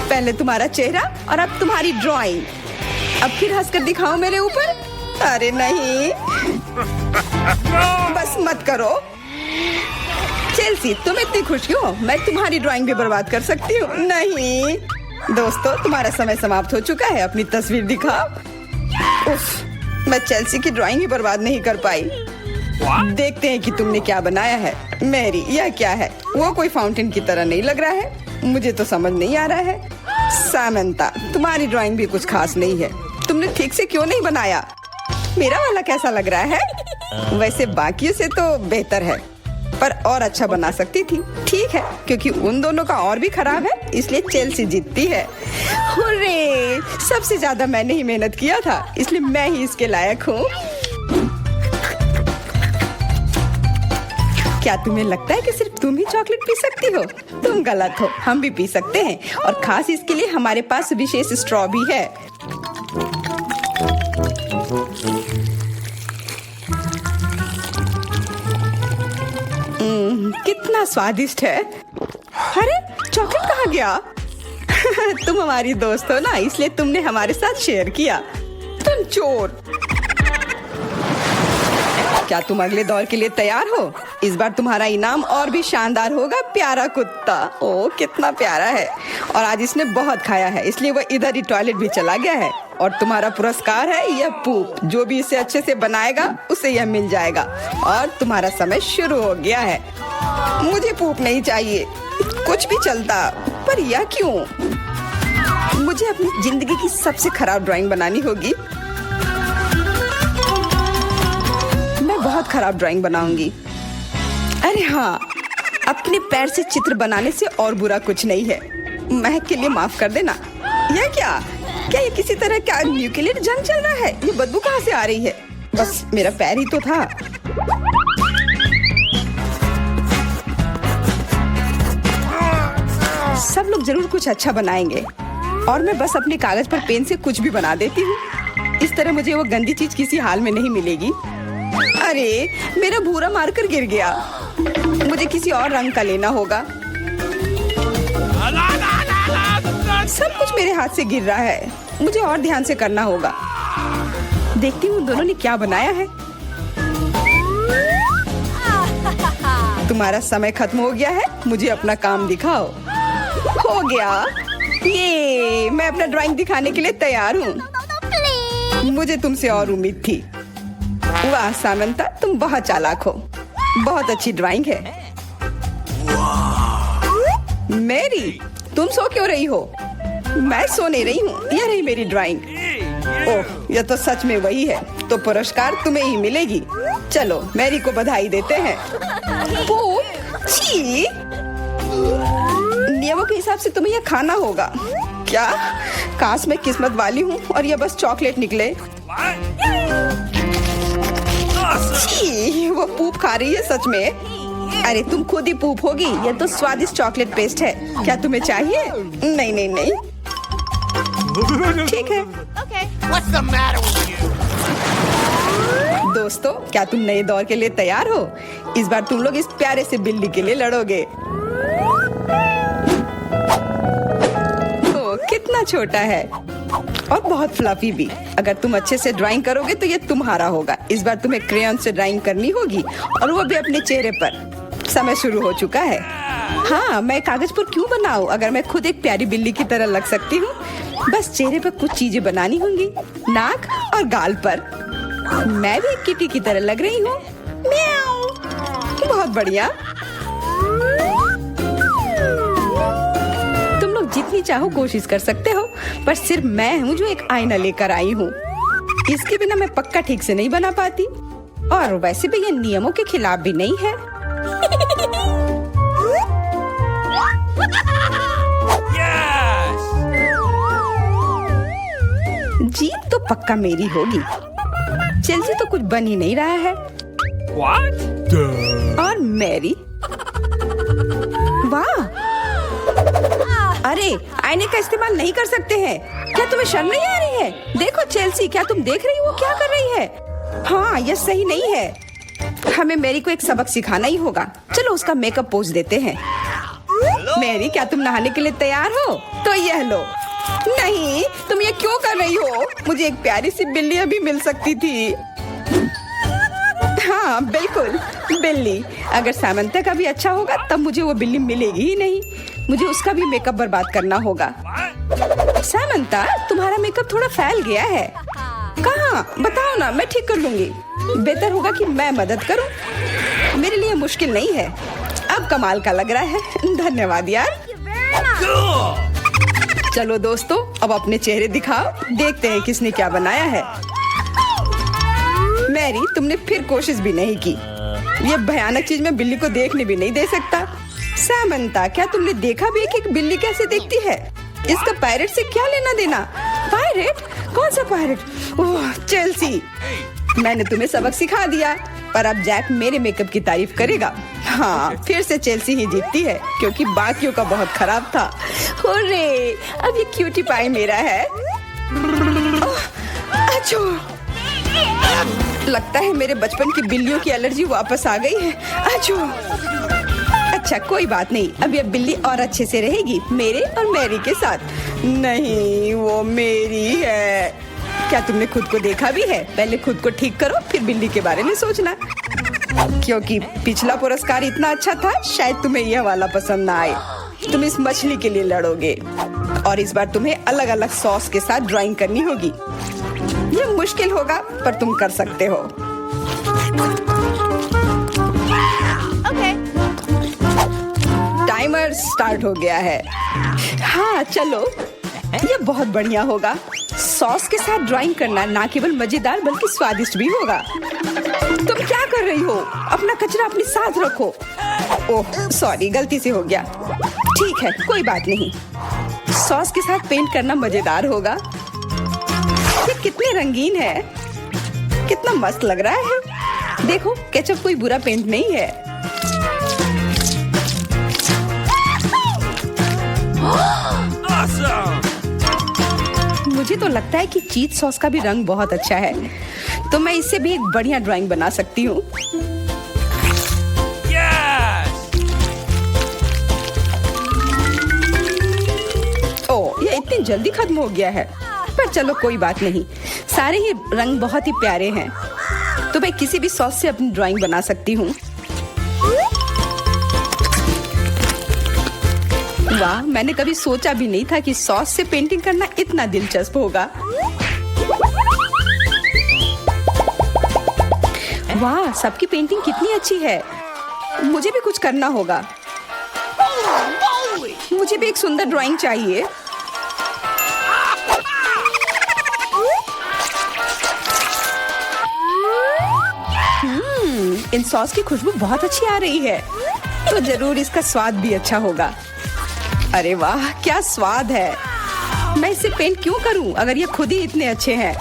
पहले तुम्हारा चेहरा और अब तुम्हारी ड्राइंग। अब फिर हंसकर दिखाओ मेरे ऊपर। अरे नहीं, बस मत करो। चेल्सी, तुम इतनी खुश क्यों? मैं तुम्हारी ड्राइंग भी बर्बाद कर सकती हूँ। नहीं दोस्तों, तुम्हारा समय समाप्त हो चुका है। अपनी तस्वीर दिखाओ। उफ, मैं चेल्सी की ड्राइंग ही बर्बाद नहीं कर पाई। देखते हैं कि तुमने क्या बनाया है। मैरी, यह क्या है? वो कोई फाउंटेन की तरह नहीं लग रहा है। मुझे तो समझ नहीं आ रहा है। सामंता, तुम्हारी ड्राइंग भी कुछ खास नहीं है। तुमने ठीक से क्यों नहीं बनाया? मेरा वाला कैसा लग रहा है? वैसे बाकियों से तो बेहतर है, पर और अच्छा बना सकती थी। ठीक है, क्योंकि उन दोनों का और भी खराब है, इसलिए चेल्सी जीतती है। हुर्रे! सबसे ज्यादा मैंने ही मेहनत किया था, इसलिए मैं ही इसके लायक हूँ। क्या तुम्हें लगता है कि सिर्फ तुम ही चॉकलेट पी सकती हो? तुम गलत हो, हम भी पी सकते हैं, और खास इसके लिए हमारे पास विशेष स्ट्रॉ भी है। कितना स्वादिष्ट है। अरे, चॉकलेट कहाँ गया? तुम हमारी दोस्त हो ना, इसलिए तुमने हमारे साथ शेयर किया। तुम चोर। क्या तुम अगले दौर के लिए तैयार हो? इस बार तुम्हारा इनाम और भी शानदार होगा। प्यारा कुत्ता। ओह, कितना प्यारा है। और आज इसने बहुत खाया है, इसलिए वो इधर ही टॉयलेट भी चला गया है। और तुम्हारा पुरस्कार है यह पूप। जो भी इसे अच्छे से बनाएगा उसे यह मिल जाएगा। और तुम्हारा समय शुरू हो गया है। मुझे पूप नहीं चाहिए, कुछ भी चलता, पर यह क्यों? मुझे अपनी जिंदगी की सबसे खराब ड्राइंग बनानी होगी। मैं बहुत खराब ड्राइंग बनाऊंगी। अरे हाँ, अपने पैर से चित्र बनाने से और बुरा कुछ नहीं है। महक के लिए माफ कर देना। यह क्या? क्या ये किसी तरह का न्यूक्लियर जंग चल रहा है? ये बदबू कहाँ से आ रही है? बस मेरा पैर ही तो था। सब लोग जरूर कुछ अच्छा बनाएंगे। और मैं बस अपने कागज पर पेन से कुछ भी बना देती हूँ। इस तरह मुझे वो गंदी चीज किसी हाल में नहीं मिलेगी। अरे मेरा भूरा मार्कर गिर गया, मुझे किसी और रंग का लेना होगा। सब कुछ मेरे हाथ से गिर रहा है, मुझे और ध्यान से करना होगा। देखती हूँ दोनों ने क्या बनाया है। तुम्हारा समय खत्म हो गया है, मुझे अपना काम दिखाओ। हो गया, ये मैं अपना ड्राइंग दिखाने के लिए तैयार हूँ। मुझे तुमसे और उम्मीद थी। वाह सामंता, तुम बहुत चालाक हो। बहुत अच्छी ड्राइंग है। मेरी, तुम सो क्यों रही हो? मैं सो नहीं रही हूँ, यह रही मेरी ड्राइंग। ओह, यह तो सच में वही है। तो पुरस्कार तुम्हें ही मिलेगी। चलो मैरी को बधाई देते हैं। छी! नियमों के हिसाब से तुम्हें यह खाना होगा। क्या? काश मैं किस्मत वाली हूँ और यह बस चॉकलेट निकले। छी! वो पूप खा रही है सच में। अरे तुम खुद ही पूप होगी, यह तो स्वादिष्ट चॉकलेट पेस्ट है। क्या तुम्हें चाहिए? नहीं नहीं नहीं, ठीक है। What's the matter with you? दोस्तों, क्या तुम नए दौर के लिए तैयार हो? इस बार तुम लोग इस प्यारे से बिल्ली के लिए लड़ोगे। ओ, कितना छोटा है और बहुत फ्लफी भी। अगर तुम अच्छे से ड्राइंग करोगे तो ये तुम्हारा होगा। इस बार तुम्हें क्रेयॉन से ड्राइंग करनी होगी और वो भी अपने चेहरे पर। समय शुरू हो चुका है। हाँ, मैं कागज पर क्यों बनाऊं अगर मैं खुद एक प्यारी बिल्ली की तरह लग सकती हूँ। बस चेहरे पर कुछ चीजें बनानी होंगी, नाक और गाल पर। मैं भी एक किटी की तरह लग रही हूँ। म्याऊ। बहुत बढ़िया। तुम लोग जितनी चाहो कोशिश कर सकते हो, पर सिर्फ मैं हूँ जो एक आईना लेकर आई हूँ। इसके बिना मैं पक्का ठीक से नहीं बना पाती, और वैसे भी ये नियमों के खिलाफ भी नहीं है। जीत तो पक्का मेरी होगी। चेल्सी तो कुछ बन ही नहीं रहा है। What? और मैरी, वाह! अरे आईने का इस्तेमाल नहीं कर सकते हैं। क्या तुम्हें शर्म नहीं आ रही है? देखो चेल्सी, क्या तुम देख रही हो वो क्या कर रही है? हाँ, यह सही नहीं है। हमें मैरी को एक सबक सिखाना ही होगा। चलो उसका मेकअप पोज देते हैं। मैरी, क्या तुम नहाने के लिए तैयार हो? तो यह लो। नहीं, तुम ये क्यों कर रही हो? मुझे एक प्यारी सी बिल्ली अभी मिल सकती थी। हाँ बिल्कुल, बिल्ली। अगर सामंता का भी अच्छा होगा तब मुझे वो बिल्ली मिलेगी ही नहीं। मुझे उसका भी मेकअप बर्बाद करना होगा। सामंता, तुम्हारा मेकअप थोड़ा फैल गया है। कहाँ? बताओ ना, मैं ठीक कर लूंगी। बेहतर होगा कि मैं मदद करूं। मेरे लिए मुश्किल नहीं है। अब कमाल का लग रहा है। धन्यवाद यार। चलो दोस्तों, अब अपने चेहरे दिखाओ। देखते हैं किसने क्या बनाया है। मैरी, तुमने फिर कोशिश भी नहीं की। ये भयानक चीज मैं बिल्ली को देखने भी नहीं दे सकता। सामंता, क्या तुमने देखा भी कि एक बिल्ली कैसे देखती है? इसका पायरेट से क्या लेना देना? पायरेट? कौन सा पायरेट? ओह चेल्सी, मैंने तुम्हें सबक सिखा दिया, पर अब जैक मेरे मेकअप की तारीफ करेगा। हाँ, फिर से चेल्सी ही जीतती है क्योंकि बाकियों का बहुत खराब था। हुर्रे, अब ये क्यूटी पाई मेरा है। अच्छो, लगता है मेरे बचपन की बिल्लियों की एलर्जी वापस आ गई है। अच्छो। अच्छा कोई बात नहीं, अब ये बिल्ली और अच्छे से रहेगी मेरे और मैरी के साथ। नहीं, वो मेरी है। क्या तुमने खुद को देखा भी है? पहले खुद को ठीक करो, फिर बिल्ली के बारे में सोचना। क्योंकि पिछला पुरस्कार इतना अच्छा था, शायद तुम्हें यह वाला पसंद ना आए। तुम इस मछली के लिए लड़ोगे और इस बार तुम्हें अलग अलग सॉस के साथ ड्राइंग करनी होगी। यह मुश्किल होगा, पर तुम कर सकते हो। टाइमर स्टार्ट हो गया है। हाँ चलो, यह बहुत बढ़िया होगा। सॉस के साथ ड्राइंग करना ना केवल मजेदार बल्कि स्वादिष्ट भी होगा। तुम क्या कर रही हो? अपना कचरा अपने साथ रखो। ओह सॉरी, गलती से हो गया। ठीक है, कोई बात नहीं। सॉस के साथ पेंट करना मजेदार होगा। ये कितने रंगीन है, कितना मस्त लग रहा है। देखो, केचप कोई बुरा पेंट नहीं है। Awesome! लगता है कि चीज सॉस का भी रंग बहुत अच्छा है, तो मैं इससे भी एक बढ़िया ड्राइंग बना सकती हूँ। Yes! ओह, ये इतनी जल्दी खत्म हो गया है, पर चलो कोई बात नहीं, सारे ही रंग बहुत ही प्यारे हैं, तो मैं किसी भी सॉस से अपनी ड्राइंग बना सकती हूँ। वाह, मैंने कभी सोचा भी नहीं था कि सॉस से पेंटिंग करना इतना दिलचस्प होगा। वाह, सबकी पेंटिंग कितनी अच्छी है। मुझे भी कुछ करना होगा। मुझे भी एक सुंदर ड्राइंग चाहिए। इन सॉस की खुशबू बहुत अच्छी आ रही है, तो जरूर इसका स्वाद भी अच्छा होगा। अरे वाह, क्या स्वाद है। मैं इसे पेंट क्यों करूं अगर ये खुद ही इतने अच्छे हैं।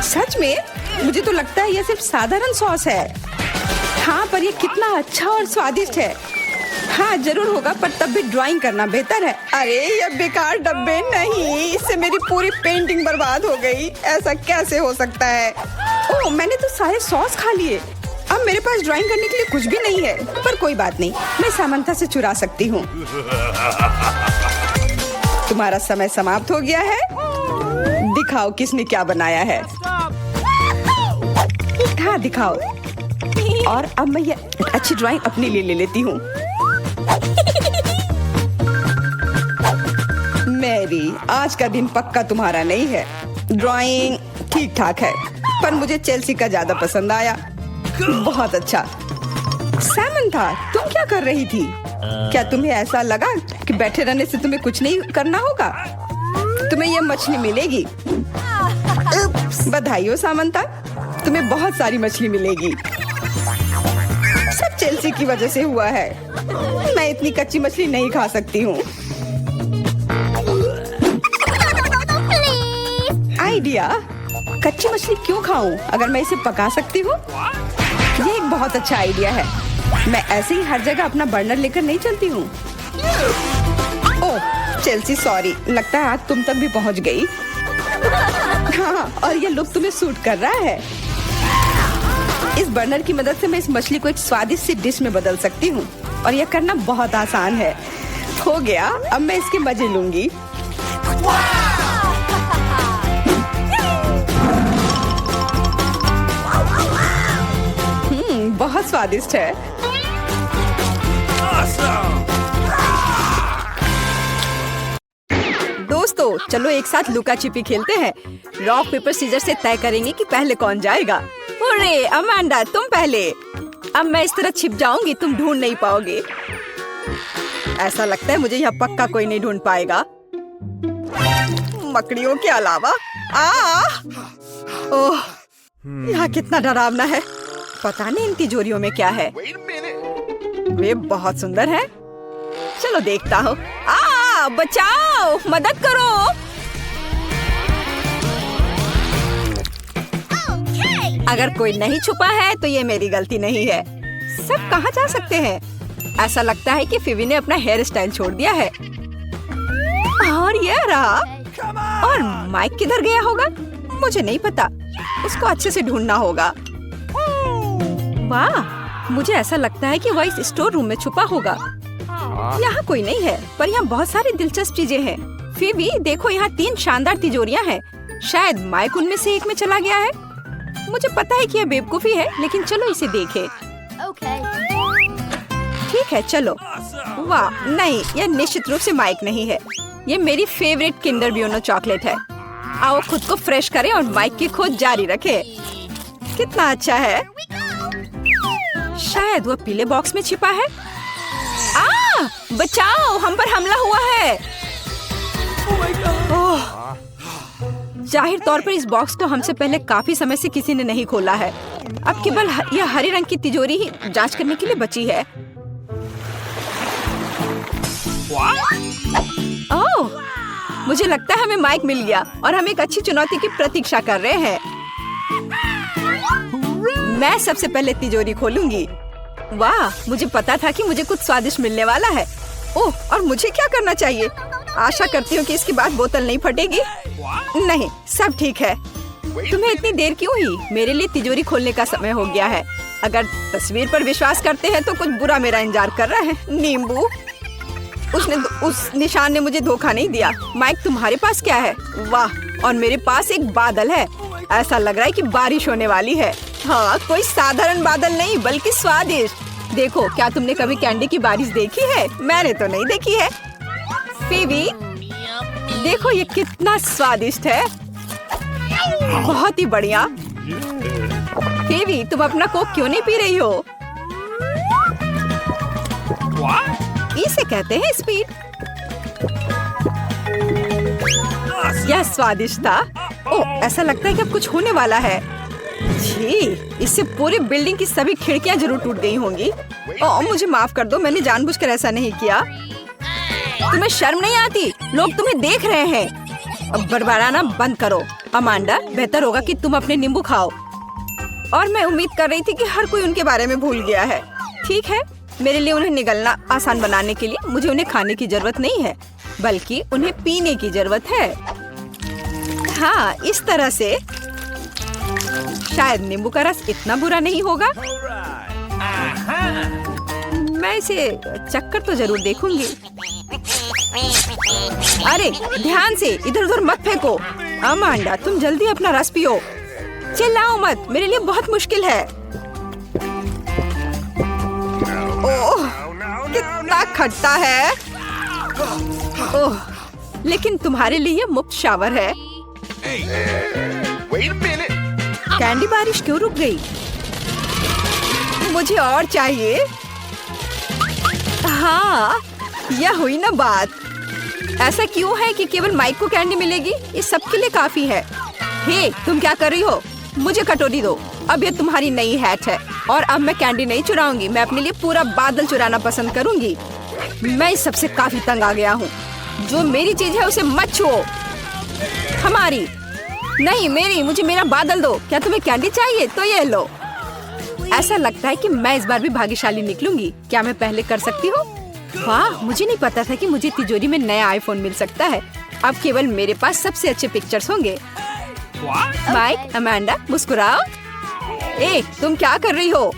सच में मुझे तो लगता है ये सिर्फ साधारण सॉस है। हाँ, पर ये कितना अच्छा और स्वादिष्ट है। हाँ, जरूर होगा, पर तब भी ड्राइंग करना बेहतर है। अरे ये बेकार डब्बे, नहीं, इससे मेरी पूरी पेंटिंग बर्बाद हो गई। ऐसा कैसे हो सकता है। ओह, मैंने तो सारे सॉस खा लिए। अब मेरे पास ड्राइंग करने के लिए कुछ भी नहीं है, पर कोई बात नहीं, मैं सामंथा से चुरा सकती हूँ। तुम्हारा समय समाप्त हो गया है। दिखाओ किसने क्या बनाया है। हाँ, दिखाओ। और अब मैं ये अच्छी ड्राइंग अपने लिए ले लेती हूँ। मैरी, आज का दिन पक्का तुम्हारा नहीं है। ड्राइंग ठीक ठाक है, पर मुझे चेल्सी का ज्यादा पसंद आया। बहुत अच्छा। सामंथा, तुम क्या कर रही थी? क्या तुम्हें ऐसा लगा कि बैठे रहने से तुम्हें कुछ नहीं करना होगा? तुम्हें ये मछली मिलेगी। बधाई हो सामंथा, तुम्हें बहुत सारी मछली मिलेगी। सब चेल्सी की वजह से हुआ है। मैं इतनी कच्ची मछली नहीं खा सकती हूँ। आइडिया, कच्ची मछली क्यों खाऊं अगर मैं इसे पका सकती हूँ? ये एक बहुत अच्छा आइडिया है। मैं ऐसे ही हर जगह अपना बर्नर लेकर नहीं चलती हूँ। ओह चेल्सी, सॉरी, लगता है आज तुम तक भी पहुँच गई। हाँ, और ये लुक तुम्हें सूट कर रहा है। इस बर्नर की मदद से मैं इस मछली को एक स्वादिष्ट सी डिश में बदल सकती हूँ, और यह करना बहुत आसान है। हो गया, अब मैं इसके मजे लूंगी। बहुत स्वादिष्ट है। दोस्तों, चलो एक साथ लुका छिपी खेलते हैं। रॉक पेपर सीजर से तय करेंगे कि पहले कौन जाएगा। अरे अमांडा, तुम पहले। अब मैं इस तरह छिप जाऊंगी, तुम ढूंढ नहीं पाओगे। ऐसा लगता है मुझे यहाँ पक्का कोई नहीं ढूंढ पाएगा, मकड़ियों के अलावा। ओह, यहाँ कितना डरावना है। पता नहीं इन तिजोरियों में क्या है। वे बहुत सुंदर हैं। चलो देखता हूँ। बचाओ, मदद करो। अगर कोई नहीं छुपा है तो ये मेरी गलती नहीं है। सब कहाँ जा सकते हैं? ऐसा लगता है कि फिवी ने अपना हेयर स्टाइल छोड़ दिया है। और ये रहा। और माइक किधर गया होगा? मुझे नहीं पता, उसको अच्छे से ढूंढना होगा। वाह, मुझे ऐसा लगता है कि वह इस स्टोर रूम में छुपा होगा। यहाँ कोई नहीं है, पर यहाँ बहुत सारी दिलचस्प चीजें हैं। फिवी, देखो, यहाँ 3 शानदार तिजोरियाँ हैं। शायद माइक उनमें से एक में चला गया है। मुझे पता है कि यह बेवकूफी है, लेकिन चलो इसे देखें। ठीक है, चलो। वाह, नहीं, यह निश्चित रूप से माइक नहीं है। ये मेरी फेवरेट किंडर ब्यूनो चॉकलेट है। आओ खुद को फ्रेश करें और माइक की खोज जारी रखें। कितना अच्छा है। शायद वो पीले बॉक्स में छिपा है। बचाओ, हम पर हमला हुआ है। जाहिर तौर पर इस बॉक्स को हमसे पहले काफी समय से किसी ने नहीं खोला है। अब केवल यह हरे रंग की तिजोरी ही जांच करने के लिए बची है। ओह, मुझे लगता है हमें माइक मिल गया और हम एक अच्छी चुनौती की प्रतीक्षा कर रहे हैं। मैं सबसे पहले तिजोरी खोलूंगी। वाह, मुझे पता था कि मुझे कुछ स्वादिष्ट मिलने वाला है। ओह, और मुझे क्या करना चाहिए? आशा करती हूँ कि इसके बाद बोतल नहीं फटेगी। नहीं, सब ठीक है। तुम्हें इतनी देर क्यों हुई? मेरे लिए तिजोरी खोलने का समय हो गया है। अगर तस्वीर पर विश्वास करते हैं तो कुछ बुरा मेरा इंतजार कर रहा है। नींबू, उस निशान ने मुझे धोखा नहीं दिया। माइक, तुम्हारे पास क्या है? वाह, और मेरे पास एक बादल है। ऐसा लग रहा है कि बारिश होने वाली है। हाँ, कोई साधारण बादल नहीं बल्कि स्वादिष्ट। देखो, क्या तुमने कभी कैंडी की बारिश देखी है? मैंने तो नहीं देखी है। फीवी, देखो ये कितना स्वादिष्ट है। बहुत ही बढ़िया। फीवी, तुम अपना कोक क्यों नहीं पी रही हो? इसे कहते हैं स्पीड। यह स्वादिष्ट था। ओह, ऐसा लगता है कि अब कुछ होने वाला है। छी, इससे पूरी बिल्डिंग की सभी खिड़कियां जरूर टूट गई होंगी। ओह, मुझे माफ कर दो, मैंने जानबूझकर ऐसा नहीं किया। तुम्हें शर्म नहीं आती? लोग तुम्हें देख रहे हैं। अब बड़बड़ाना बंद करो। अमांडा, बेहतर होगा कि तुम अपने नींबू खाओ। और मैं उम्मीद कर रही थी कि हर कोई उनके बारे में भूल गया है। ठीक है, मेरे लिए उन्हें निगलना आसान बनाने के लिए मुझे उन्हें खाने की जरूरत नहीं है, बल्कि उन्हें पीने की जरूरत है। हाँ, इस तरह से शायद नींबू का रस इतना बुरा नहीं होगा। मैं इसे चक्कर तो जरूर देखूंगी। अरे ध्यान से, इधर उधर मत फेंको। अमांडा, तुम जल्दी अपना रस पियो। चिल्लाओ मत, मेरे लिए बहुत मुश्किल है। ओह, कितना खट्टा है। ओह, लेकिन तुम्हारे लिए ये मुफ्त शावर है। कैंडी बारिश क्यों रुक गई? मुझे और चाहिए। हाँ, यह हुई ना बात। ऐसा क्यों है कि केवल माइक को कैंडी मिलेगी? ये सबके लिए काफी है। हे, तुम क्या कर रही हो? मुझे कटोरी दो। अब ये तुम्हारी नई हैट है और अब मैं कैंडी नहीं चुराऊंगी। मैं अपने लिए पूरा बादल चुराना पसंद करूंगी। मैं इस सबसे काफी तंग आ गया हूँ। जो मेरी चीज है उसे मत छुओ। हमारी नहीं, मेरी। मुझे मेरा बादल दो। क्या तुम्हें कैंडी चाहिए? तो ये लो। ऐसा लगता है कि मैं इस बार भी भाग्यशाली निकलूंगी। क्या मैं पहले कर सकती हूँ? वाह, मुझे नहीं पता था कि मुझे तिजोरी में नया आईफोन मिल सकता है। अब केवल मेरे पास सबसे अच्छे पिक्चर्स होंगे। Mic, Amanda, मुस्कुराओ। ए, तुम क्या कर रही हो?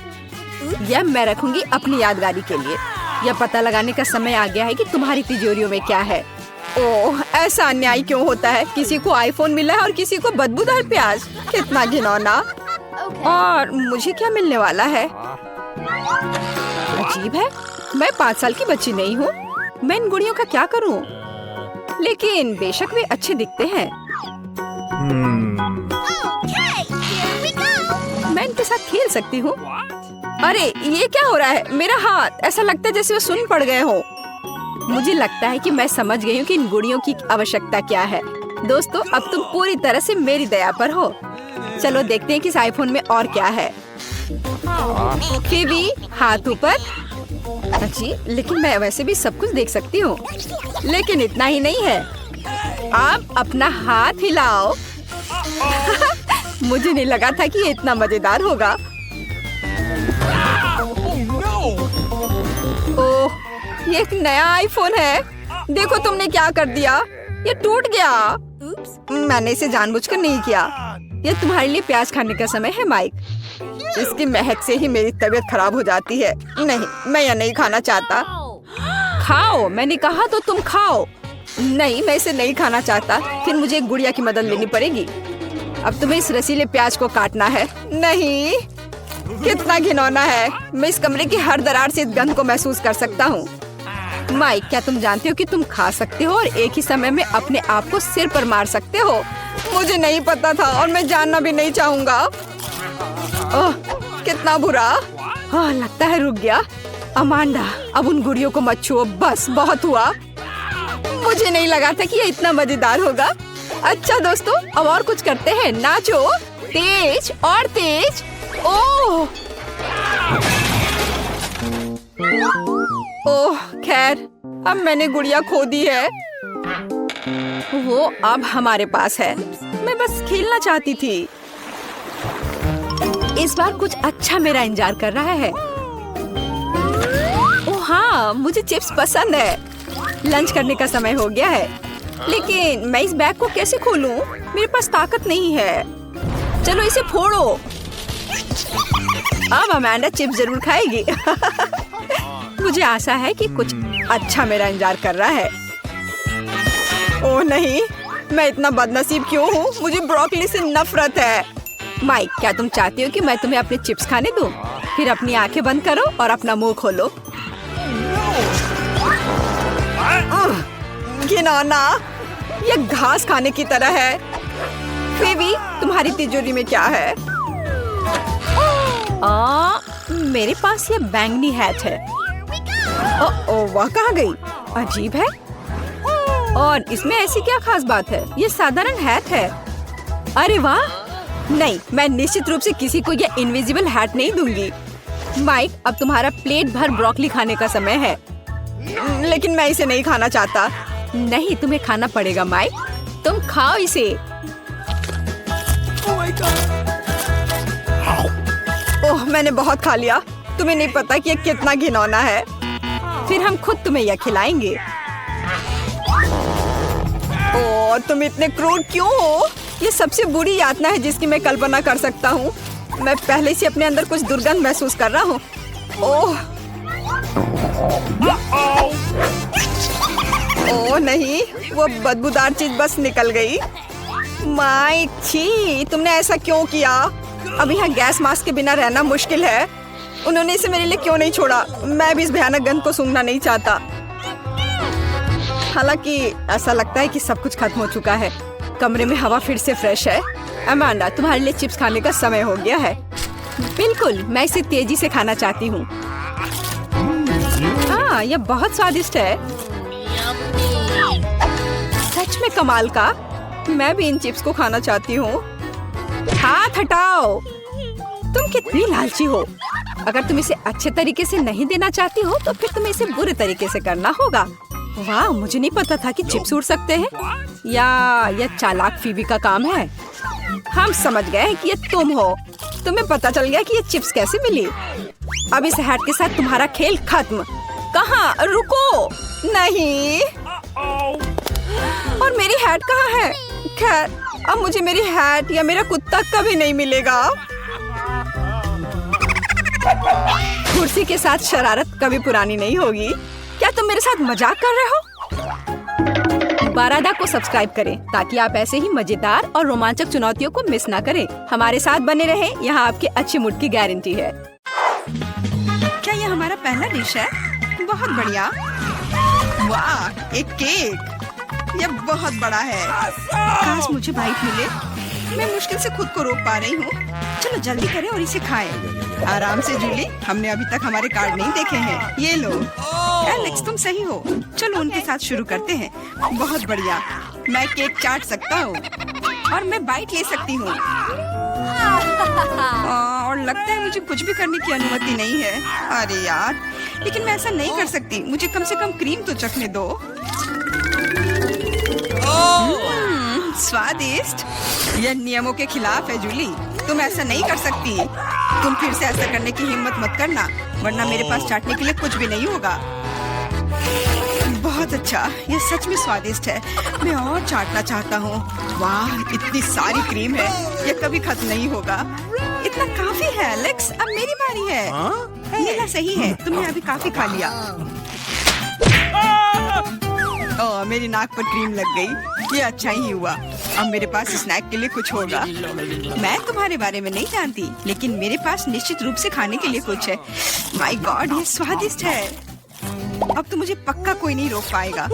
यह मैं रखूंगी अपनी यादगारी के लिए। यह पता लगाने का समय आ गया है कि तुम्हारी तिजोरियों में क्या है। ओह, ऐसा अन्याय क्यों होता है? किसी को आईफोन मिला है और किसी को बदबूदार प्याज। कितना घिनौना। और मुझे क्या मिलने वाला है? अजीब है, मैं 5 साल की बच्ची नहीं हूँ। मैं इन गुड़ियों का क्या करूँ? लेकिन बेशक वे अच्छे दिखते हैं। मैं इनके साथ खेल सकती हूँ। अरे, ये क्या हो रहा है? मेरा हाथ, ऐसा लगता है जैसे वो सुन्न पड़ गए हो। मुझे लगता है कि मैं समझ गई हूँ कि इन गुड़ियों की आवश्यकता क्या है। दोस्तों, अब तुम पूरी तरह से मेरी दया पर हो। चलो देखते हैं कि इस आईफोन में और क्या है। फीवी, हाथ ऊपर। जी, लेकिन मैं वैसे भी सब कुछ देख सकती हूँ। लेकिन इतना ही नहीं है। आप अपना हाथ हिलाओ। मुझे नहीं लगा था कि ये इतना मजेदार होगा। ओह, ये एक नया आईफोन है। देखो तुमने क्या कर दिया। ये टूट गया। मैंने इसे जानबूझकर नहीं किया। ये तुम्हारे लिए प्याज खाने का समय है माइक। इसकी महक से ही मेरी तबीयत खराब हो जाती है। नहीं, मैं यह नहीं खाना चाहता। खाओ, मैंने कहा तो तुम खाओ। नहीं, मैं इसे नहीं खाना चाहता। फिर मुझे एक गुड़िया की मदद लेनी पड़ेगी। अब तुम्हें इस रसीले प्याज को काटना है। नहीं, कितना घिनौना है। मैं इस कमरे की हर दरार से इस गंध को महसूस कर सकता हूँ। माइक, क्या तुम जानते हो कि तुम खा सकते हो और एक ही समय में अपने आप को सिर पर मार सकते हो? मुझे नहीं पता था और मैं जानना भी नहीं चाहूँगा। ओह, कितना बुरा। हाँ, लगता है रुक गया। अमांडा, अब उन गुड़ियों को मत छुओ। बस, बहुत हुआ। मुझे नहीं लगा था कि ये इतना मजेदार होगा। अच्छा दोस्तों, अब और कुछ करते हैं। नाचो, तेज और तेज। ओह ओह, खैर, अब मैंने गुड़िया खो दी है। वो अब हमारे पास है। मैं बस खेलना चाहती थी। इस बार कुछ अच्छा मेरा इंतजार कर रहा है। हाँ, मुझे चिप्स पसंद है। लंच करने का समय हो गया है, लेकिन मैं इस बैग को कैसे खोलूं? मेरे पास ताकत नहीं है। चलो इसे फोड़ो। अब अमांडा चिप्स जरूर खाएगी। मुझे आशा है कि कुछ अच्छा मेरा इंतजार कर रहा है। ओह नहीं, मैं इतना बदनसीब क्यों हूँ? मुझे ब्रोकली से नफरत है। माइक, क्या तुम चाहती हो कि मैं तुम्हें अपने चिप्स खाने दूं? फिर अपनी आंखें बंद करो और अपना मुंह खोलो। घिनौना, ये घास खाने की तरह है। फेवी, तुम्हारी तिजोरी में क्या है? मेरे पास ये बैंगनी हैट है। वह कहाँ गई? अजीब है। और इसमें ऐसी क्या खास बात है? ये साधारण हैट है। अरे वाह! नहीं, मैं निश्चित रूप से किसी को ये इनविजिबल हैट नहीं दूंगी। माइक, अब तुम्हारा प्लेट भर ब्रोकली खाने का समय है। लेकिन मैं इसे नहीं खाना चाहता। नहीं, तुम्हें खाना पड़ेगा माइक। तुम खाओ इसे। ओह, मैंने बहुत खा लिया। तुम्हें नहीं पता कि ये कितना घिनौना है। फिर हम खुद तुम्हें यह खिलाएंगे। ओह, तुम इतने क्रूर क्यों हो? ये सबसे बुरी यातना है जिसकी मैं कल्पना कर सकता हूँ। मैं पहले से अपने अंदर कुछ दुर्गंध महसूस कर रहा हूँ। ओह ओह नहीं, वो बदबूदार चीज बस निकल गई। माइक, छी, तुमने ऐसा क्यों किया? अब यहाँ गैस मास्क के बिना रहना मुश्किल है। उन्होंने इसे मेरे लिए क्यों नहीं छोड़ा? मैं भी इस भयानक गंध को सूंघना नहीं चाहता। हालांकि ऐसा लगता है कि सब कुछ खत्म हो चुका है। कमरे में हवा फिर से फ्रेश है। अमांडा, तुम्हारे लिए चिप्स खाने का समय हो गया है। बिल्कुल, मैं इसे तेजी से खाना चाहती हूँ। हाँ, यह बहुत स्वादिष्ट है। सच में कमाल का। मैं भी इन चिप्स को खाना चाहती हूँ। हाथ हटाओ। तुम कितनी लालची हो। अगर तुम इसे अच्छे तरीके से नहीं देना चाहती हो तो फिर तुम्हें इसे बुरे तरीके से करना होगा। वाह, मुझे नहीं पता था कि चिप्स उड़ सकते हैं। या यह चालाक फीवी का काम है। हम समझ गए कि ये तुम हो। तुम्हें पता चल गया कि ये चिप्स कैसे मिली। अब इस हैट के साथ तुम्हारा खेल खत्म। कहाँ? रुको। नहीं। और मेरी हैट कहाँ है? खैर, अब मुझे मेरी हैट या मेरा कुत्ता कभी नहीं मिलेगा। कुर्सी के साथ शरारत कभी पुरानी नहीं होगी। क्या तुम मेरे साथ मजाक कर रहे हो? बारादा को सब्सक्राइब करें ताकि आप ऐसे ही मजेदार और रोमांचक चुनौतियों को मिस ना करें। हमारे साथ बने रहें, यहाँ आपके अच्छे मूड की गारंटी है। क्या ये हमारा पहला डिश है? बहुत बढ़िया। वाह, एक केक। यह बहुत बड़ा है। काश मुझे बाइट मिले। मैं मुश्किल से खुद को रोक पा रही हूँ। चलो जल्दी करें और इसे खाएं। आराम से जूली, हमने अभी तक हमारे कार्ड नहीं देखे हैं। ये लो। एलेक्स, तुम सही हो। चलो उनके साथ शुरू करते हैं। बहुत बढ़िया। मैं केक चाट सकता हूँ और मैं बाइट ले सकती हूँ। और लगता है मुझे कुछ भी करने की अनुमति नहीं है। अरे यार, लेकिन मैं ऐसा नहीं कर सकती। मुझे कम से कम क्रीम तो चखने दो। स्वादिष्ट। यह नियमों के खिलाफ है जूली। तुम ऐसा नहीं कर सकती। तुम फिर से ऐसा करने की हिम्मत मत करना, वरना मेरे पास चाटने के लिए कुछ भी नहीं होगा। बहुत अच्छा, यह सच में स्वादिष्ट है। मैं और चाटना चाहता हूँ। वाह, इतनी सारी क्रीम है। यह कभी खत्म नहीं होगा। इतना काफी है एलेक्स। अब मेरी बारी है। ये सही है, तुमने अभी काफी खा लिया। ओह, मेरी नाक पर क्रीम लग गई। ये अच्छा ही हुआ। अब मेरे पास स्नैक के लिए कुछ होगा। मैं तुम्हारे बारे में नहीं जानती, लेकिन मेरे पास निश्चित रूप से खाने के लिए कुछ है। माय गॉड, ये स्वादिष्ट है। अब तो मुझे पक्का कोई नहीं रोक पाएगा।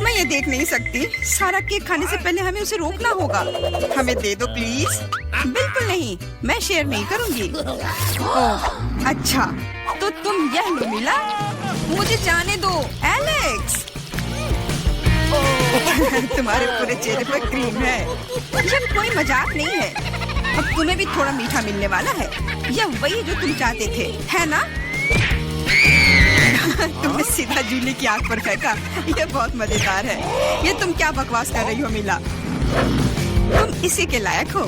मैं ये देख नहीं सकती। सारा केक खाने से पहले हमें उसे रोकना होगा। हमें दे दो प्लीज। बिल्कुल नहीं, मैं शेयर नहीं करूंगी। ओह अच्छा, तो तुम यह लो मिला। मुझे जाने दो एलेक्स। तुम्हारे पूरे चेहरे पर क्रीम है। यह कोई मजाक नहीं है। अब तुम्हें भी थोड़ा मीठा मिलने वाला है। यह वही जो तुम चाहते थे, है ना? तुमने सीधा जूली की आंख पर फेंका। यह बहुत मजेदार है। ये तुम क्या बकवास कर रही हो मिला? तुम इसी के लायक हो।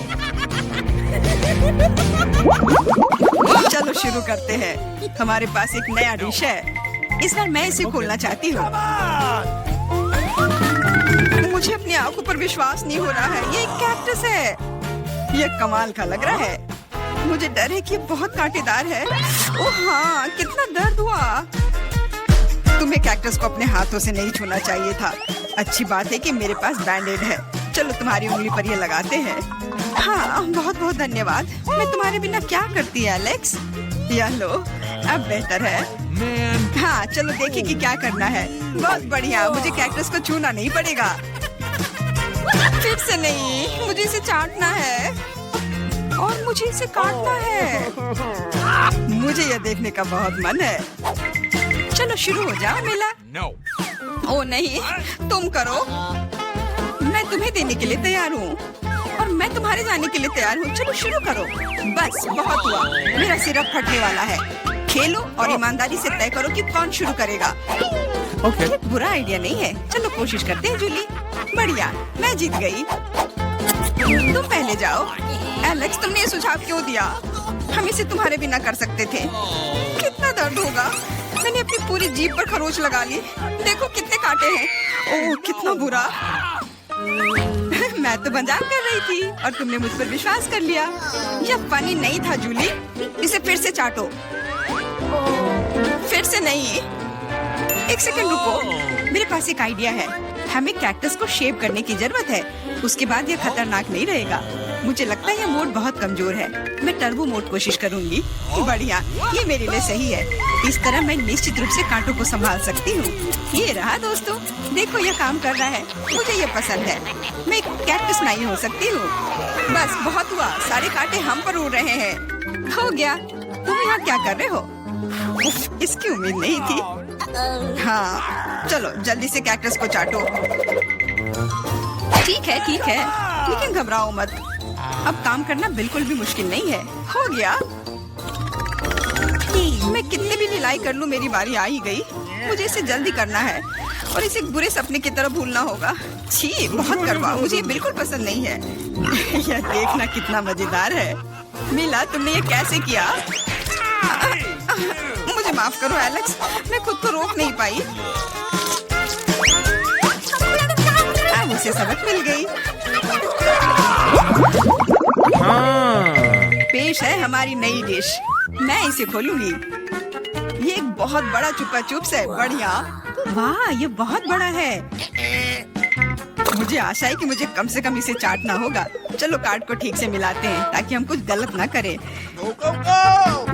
चलो शुरू करते हैं। हमारे पास एक नया डिश है। इस बार मैं इसे खोलना चाहती हूँ। मुझे अपनी आंखों पर विश्वास नहीं हो रहा है। ये एक कैक्टस है। ये कमाल का लग रहा है। मुझे डर है कि ये बहुत कांटेदार है। ओह हाँ, कितना दर्द हुआ। तुम्हें कैक्टस को अपने हाथों से नहीं छूना चाहिए था। अच्छी बात है कि मेरे पास बैंडेड है। चलो तुम्हारी उंगली पर ये लगाते हैं। हाँ, बहुत बहुत धन्यवाद। मैं तुम्हारे बिना क्या करती एलेक्स। यह लो, अब बेहतर है। हाँ, चलो देखें कि क्या करना है। बहुत बढ़िया, मुझे कैक्टस को छूना नहीं पड़ेगा। फिर से नहीं, मुझे इसे चाटना है और मुझे इसे काटना है। मुझे यह देखने का बहुत मन है। चलो शुरू हो जाओ मेला। No. ओ नहीं, तुम करो। मैं तुम्हें देने के लिए तैयार हूँ और मैं तुम्हारे जाने के लिए तैयार हूँ। चलो शुरू करो। बस बहुत हुआ, मेरा सिर अब फटने वाला है। खेलो और ईमानदारी से तय करो कि कौन शुरू करेगा। Okay. ये बुरा आइडिया नहीं है। चलो कोशिश करते हैं जूली। बढ़िया, मैं जीत गई। तुम पहले जाओ। एलेक्स, तुमने ये सुझाव क्यों दिया? हम इसे तुम्हारे बिना कर सकते थे। कितना दर्द होगा। मैंने अपनी पूरी जीभ पर खरोच लगा ली। देखो कितने कांटे हैं। ओह कितना बुरा। मैं तो मजाक कर रही थी और तुमने मुझ पर विश्वास कर लिया। यह फनी नहीं था जूली। इसे फिर से चाटो। फिर से नहीं। एक सेकंड रुको, मेरे पास एक आइडिया है। हमें कैक्टस को शेप करने की जरूरत है। उसके बाद यह खतरनाक नहीं रहेगा। मुझे लगता है यह मोड बहुत कमजोर है। मैं टर्बो मोड कोशिश करूंगी। बढ़िया, ये मेरे लिए सही है। इस तरह मैं निश्चित रूप से कांटों को संभाल सकती हूँ। ये रहा दोस्तों, देखो यह काम कर रहा है। मुझे ये पसंद है। मैं एक कैक्टस नहीं हो सकती हूँ। बस बहुत हुआ, सारे कांटे हम पर उड़ रहे हैं। हो गया। तुम यहाँ क्या कर रहे हो? उफ, इसकी उम्मीद नहीं थी। हाँ, चलो जल्दी से कैक्टस को चाटो। ठीक है, लेकिन घबराओ मत। अब काम करना बिल्कुल भी मुश्किल नहीं है। हो गया। मैं कितने भी ढिलाई कर लूं, मेरी बारी आ ही गई। मुझे इसे जल्दी करना है और इसे बुरे सपने की तरह भूलना होगा। छी, बहुत कड़वा, मुझे ये बिल्कुल पसंद नहीं है। यह देखना कितना मजेदार है। मिला, तुमने ये कैसे किया? मुझे माफ करो एलेक्स, मैं खुद को रोक नहीं पाई। अब उसे सबक मिल गई। पेश है हमारी नई डिश। मैं इसे खोलूंगी। ये एक बहुत बड़ा चुपा चुप्स है। बढ़िया। वाह, ये बहुत बड़ा है। मुझे आशा है कि मुझे कम से कम इसे चाटना होगा। चलो कार्ड को ठीक से मिलाते हैं ताकि हम कुछ गलत ना करें।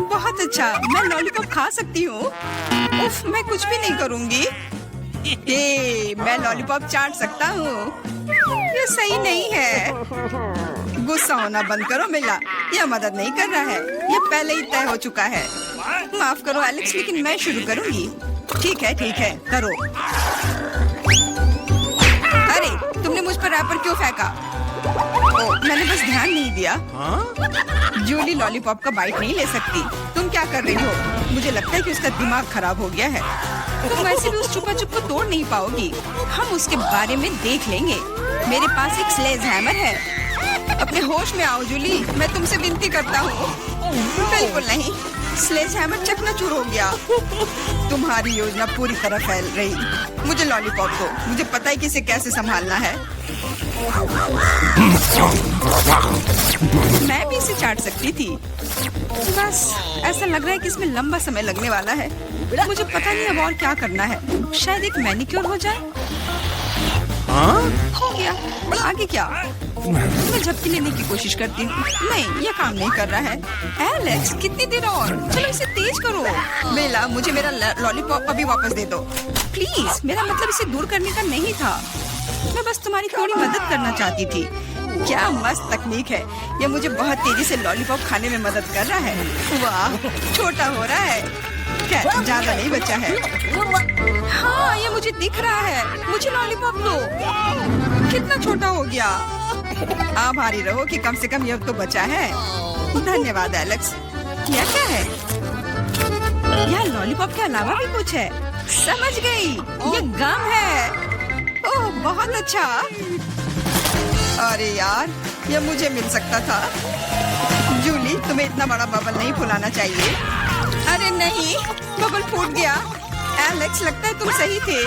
बहुत अच्छा, मैं लॉलीपॉप खा सकती हूँ। उफ, मैं कुछ भी नहीं करूँगी। मैं लॉलीपॉप चाट सकता हूँ। ये सही नहीं है। गुस्सा होना बंद करो मिला, यह मदद नहीं कर रहा है। यह पहले ही तय हो चुका है। माफ करो एलेक्स, लेकिन मैं शुरू करूँगी। ठीक है, करो। अरे, तुमने मुझ पर रैपर क्यों फेंका? मैंने बस ध्यान नहीं दिया। जूली लॉलीपॉप का बाइट नहीं ले सकती। तुम क्या कर रही हो? मुझे लगता है कि उसका दिमाग खराब हो गया है। तुम वैसे भी उस चुपा चुप को तोड़ नहीं पाओगी। हम उसके बारे में देख लेंगे। मेरे पास एक स्लेज हैमर है। अपने होश में आओ जूली, मैं तुमसे विनती करता हूँ। बिल्कुल नहीं, स्लेज हैमर चकनाचूर हो गया। तुम्हारी योजना पूरी तरह फैल रही। मुझे लॉलीपॉप दो, मुझे पता है कि इसे कैसे संभालना है। मैं भी इसे चाट सकती थी। बस ऐसा लग रहा है कि इसमें लंबा समय लगने वाला है। मुझे पता नहीं अब और क्या करना है। शायद एक मैनिक्योर हो जाए। हो गया। आगे क्या? मैं झपकी लेने की कोशिश करती हूँ। नहीं, यह काम नहीं कर रहा है। एलेक्स, कितनी देर और? चलो इसे तेज करो। बेला, मुझे मेरा लॉलीपॉप अभी वापस दे दो प्लीज। मेरा मतलब इसे दूर करने का नहीं था। मैं बस तुम्हारी थोड़ी मदद करना चाहती थी। क्या मस्त तकनीक है। यह मुझे बहुत तेजी से लॉलीपॉप खाने में मदद कर रहा है। वाह, छोटा हो रहा है। क्या ज्यादा नहीं बचा है? हाँ, ये मुझे दिख रहा है। मुझे लॉलीपॉप दो। कितना छोटा हो गया। आभारी रहो कि कम से कम यह तो बचा है। धन्यवाद एलेक्स। यह क्या है? यह लॉलीपॉप के अलावा भी कुछ है। समझ गई, ये गम है। ओह, बहुत अच्छा। अरे यार, यह मुझे मिल सकता था। जूली, तुम्हें इतना बड़ा बबल नहीं फुलाना चाहिए। अरे नहीं, बबल फूट गया। एलेक्स, लगता है तुम सही थे।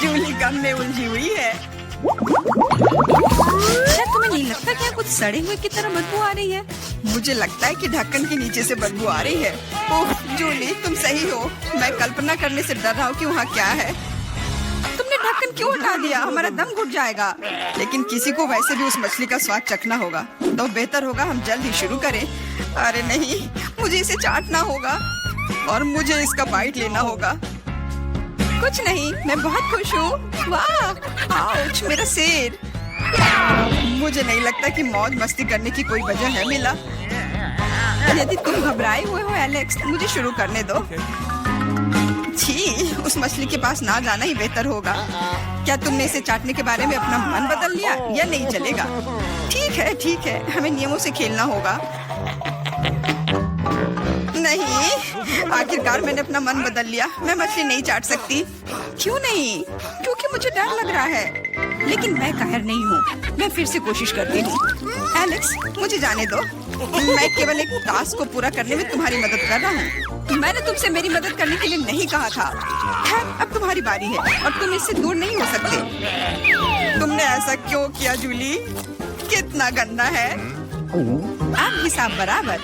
जूली गम में उलझी हुई है। क्या तुम्हें नहीं लगता क्या कुछ सड़े हुए की तरह बदबू आ रही है? मुझे लगता है कि ढक्कन के नीचे से बदबू आ रही है। ओह जूली, तुम सही हो। मैं कल्पना करने से डर रहा हूँ कि वहाँ क्या है। तुमने ढक्कन क्यों हटा दिया? हमारा दम घुट जाएगा। लेकिन किसी को वैसे भी उस मछली का स्वाद चखना होगा, तो बेहतर होगा हम जल्द ही शुरू करें। अरे नहीं, मुझे इसे चाटना होगा और मुझे इसका बाइट लेना होगा। कुछ नहीं, मैं बहुत खुश हूँ। वाह, आउच, मेरा सिर। मुझे नहीं लगता कि मौज मस्ती करने की कोई वजह है मिला। यदि तुम घबराए हुए हो एलेक्स, मुझे शुरू करने दो। छी, उस मछली के पास ना जाना ही बेहतर होगा। क्या तुमने इसे चाटने के बारे में अपना मन बदल लिया या नहीं चलेगा? ठीक है, हमें नियमों से खेलना होगा। नहीं, आखिरकार मैंने अपना मन बदल लिया। मैं मछली नहीं चाट सकती। क्यों नहीं? क्योंकि मुझे डर लग रहा है। लेकिन मैं कायर नहीं हूँ। मैं फिर से कोशिश करती हूँ। एलेक्स, मुझे जाने दो। मैं केवल एक टास्क को पूरा करने में तुम्हारी मदद कर रहा हूँ। मैंने तुमसे मेरी मदद करने के लिए नहीं कहा था। खैर, अब तुम्हारी बारी है और तुम इससे दूर नहीं हो सकते। तुमने ऐसा क्यों किया जूली? कितना गंदा है। अब हिसाब बराबर।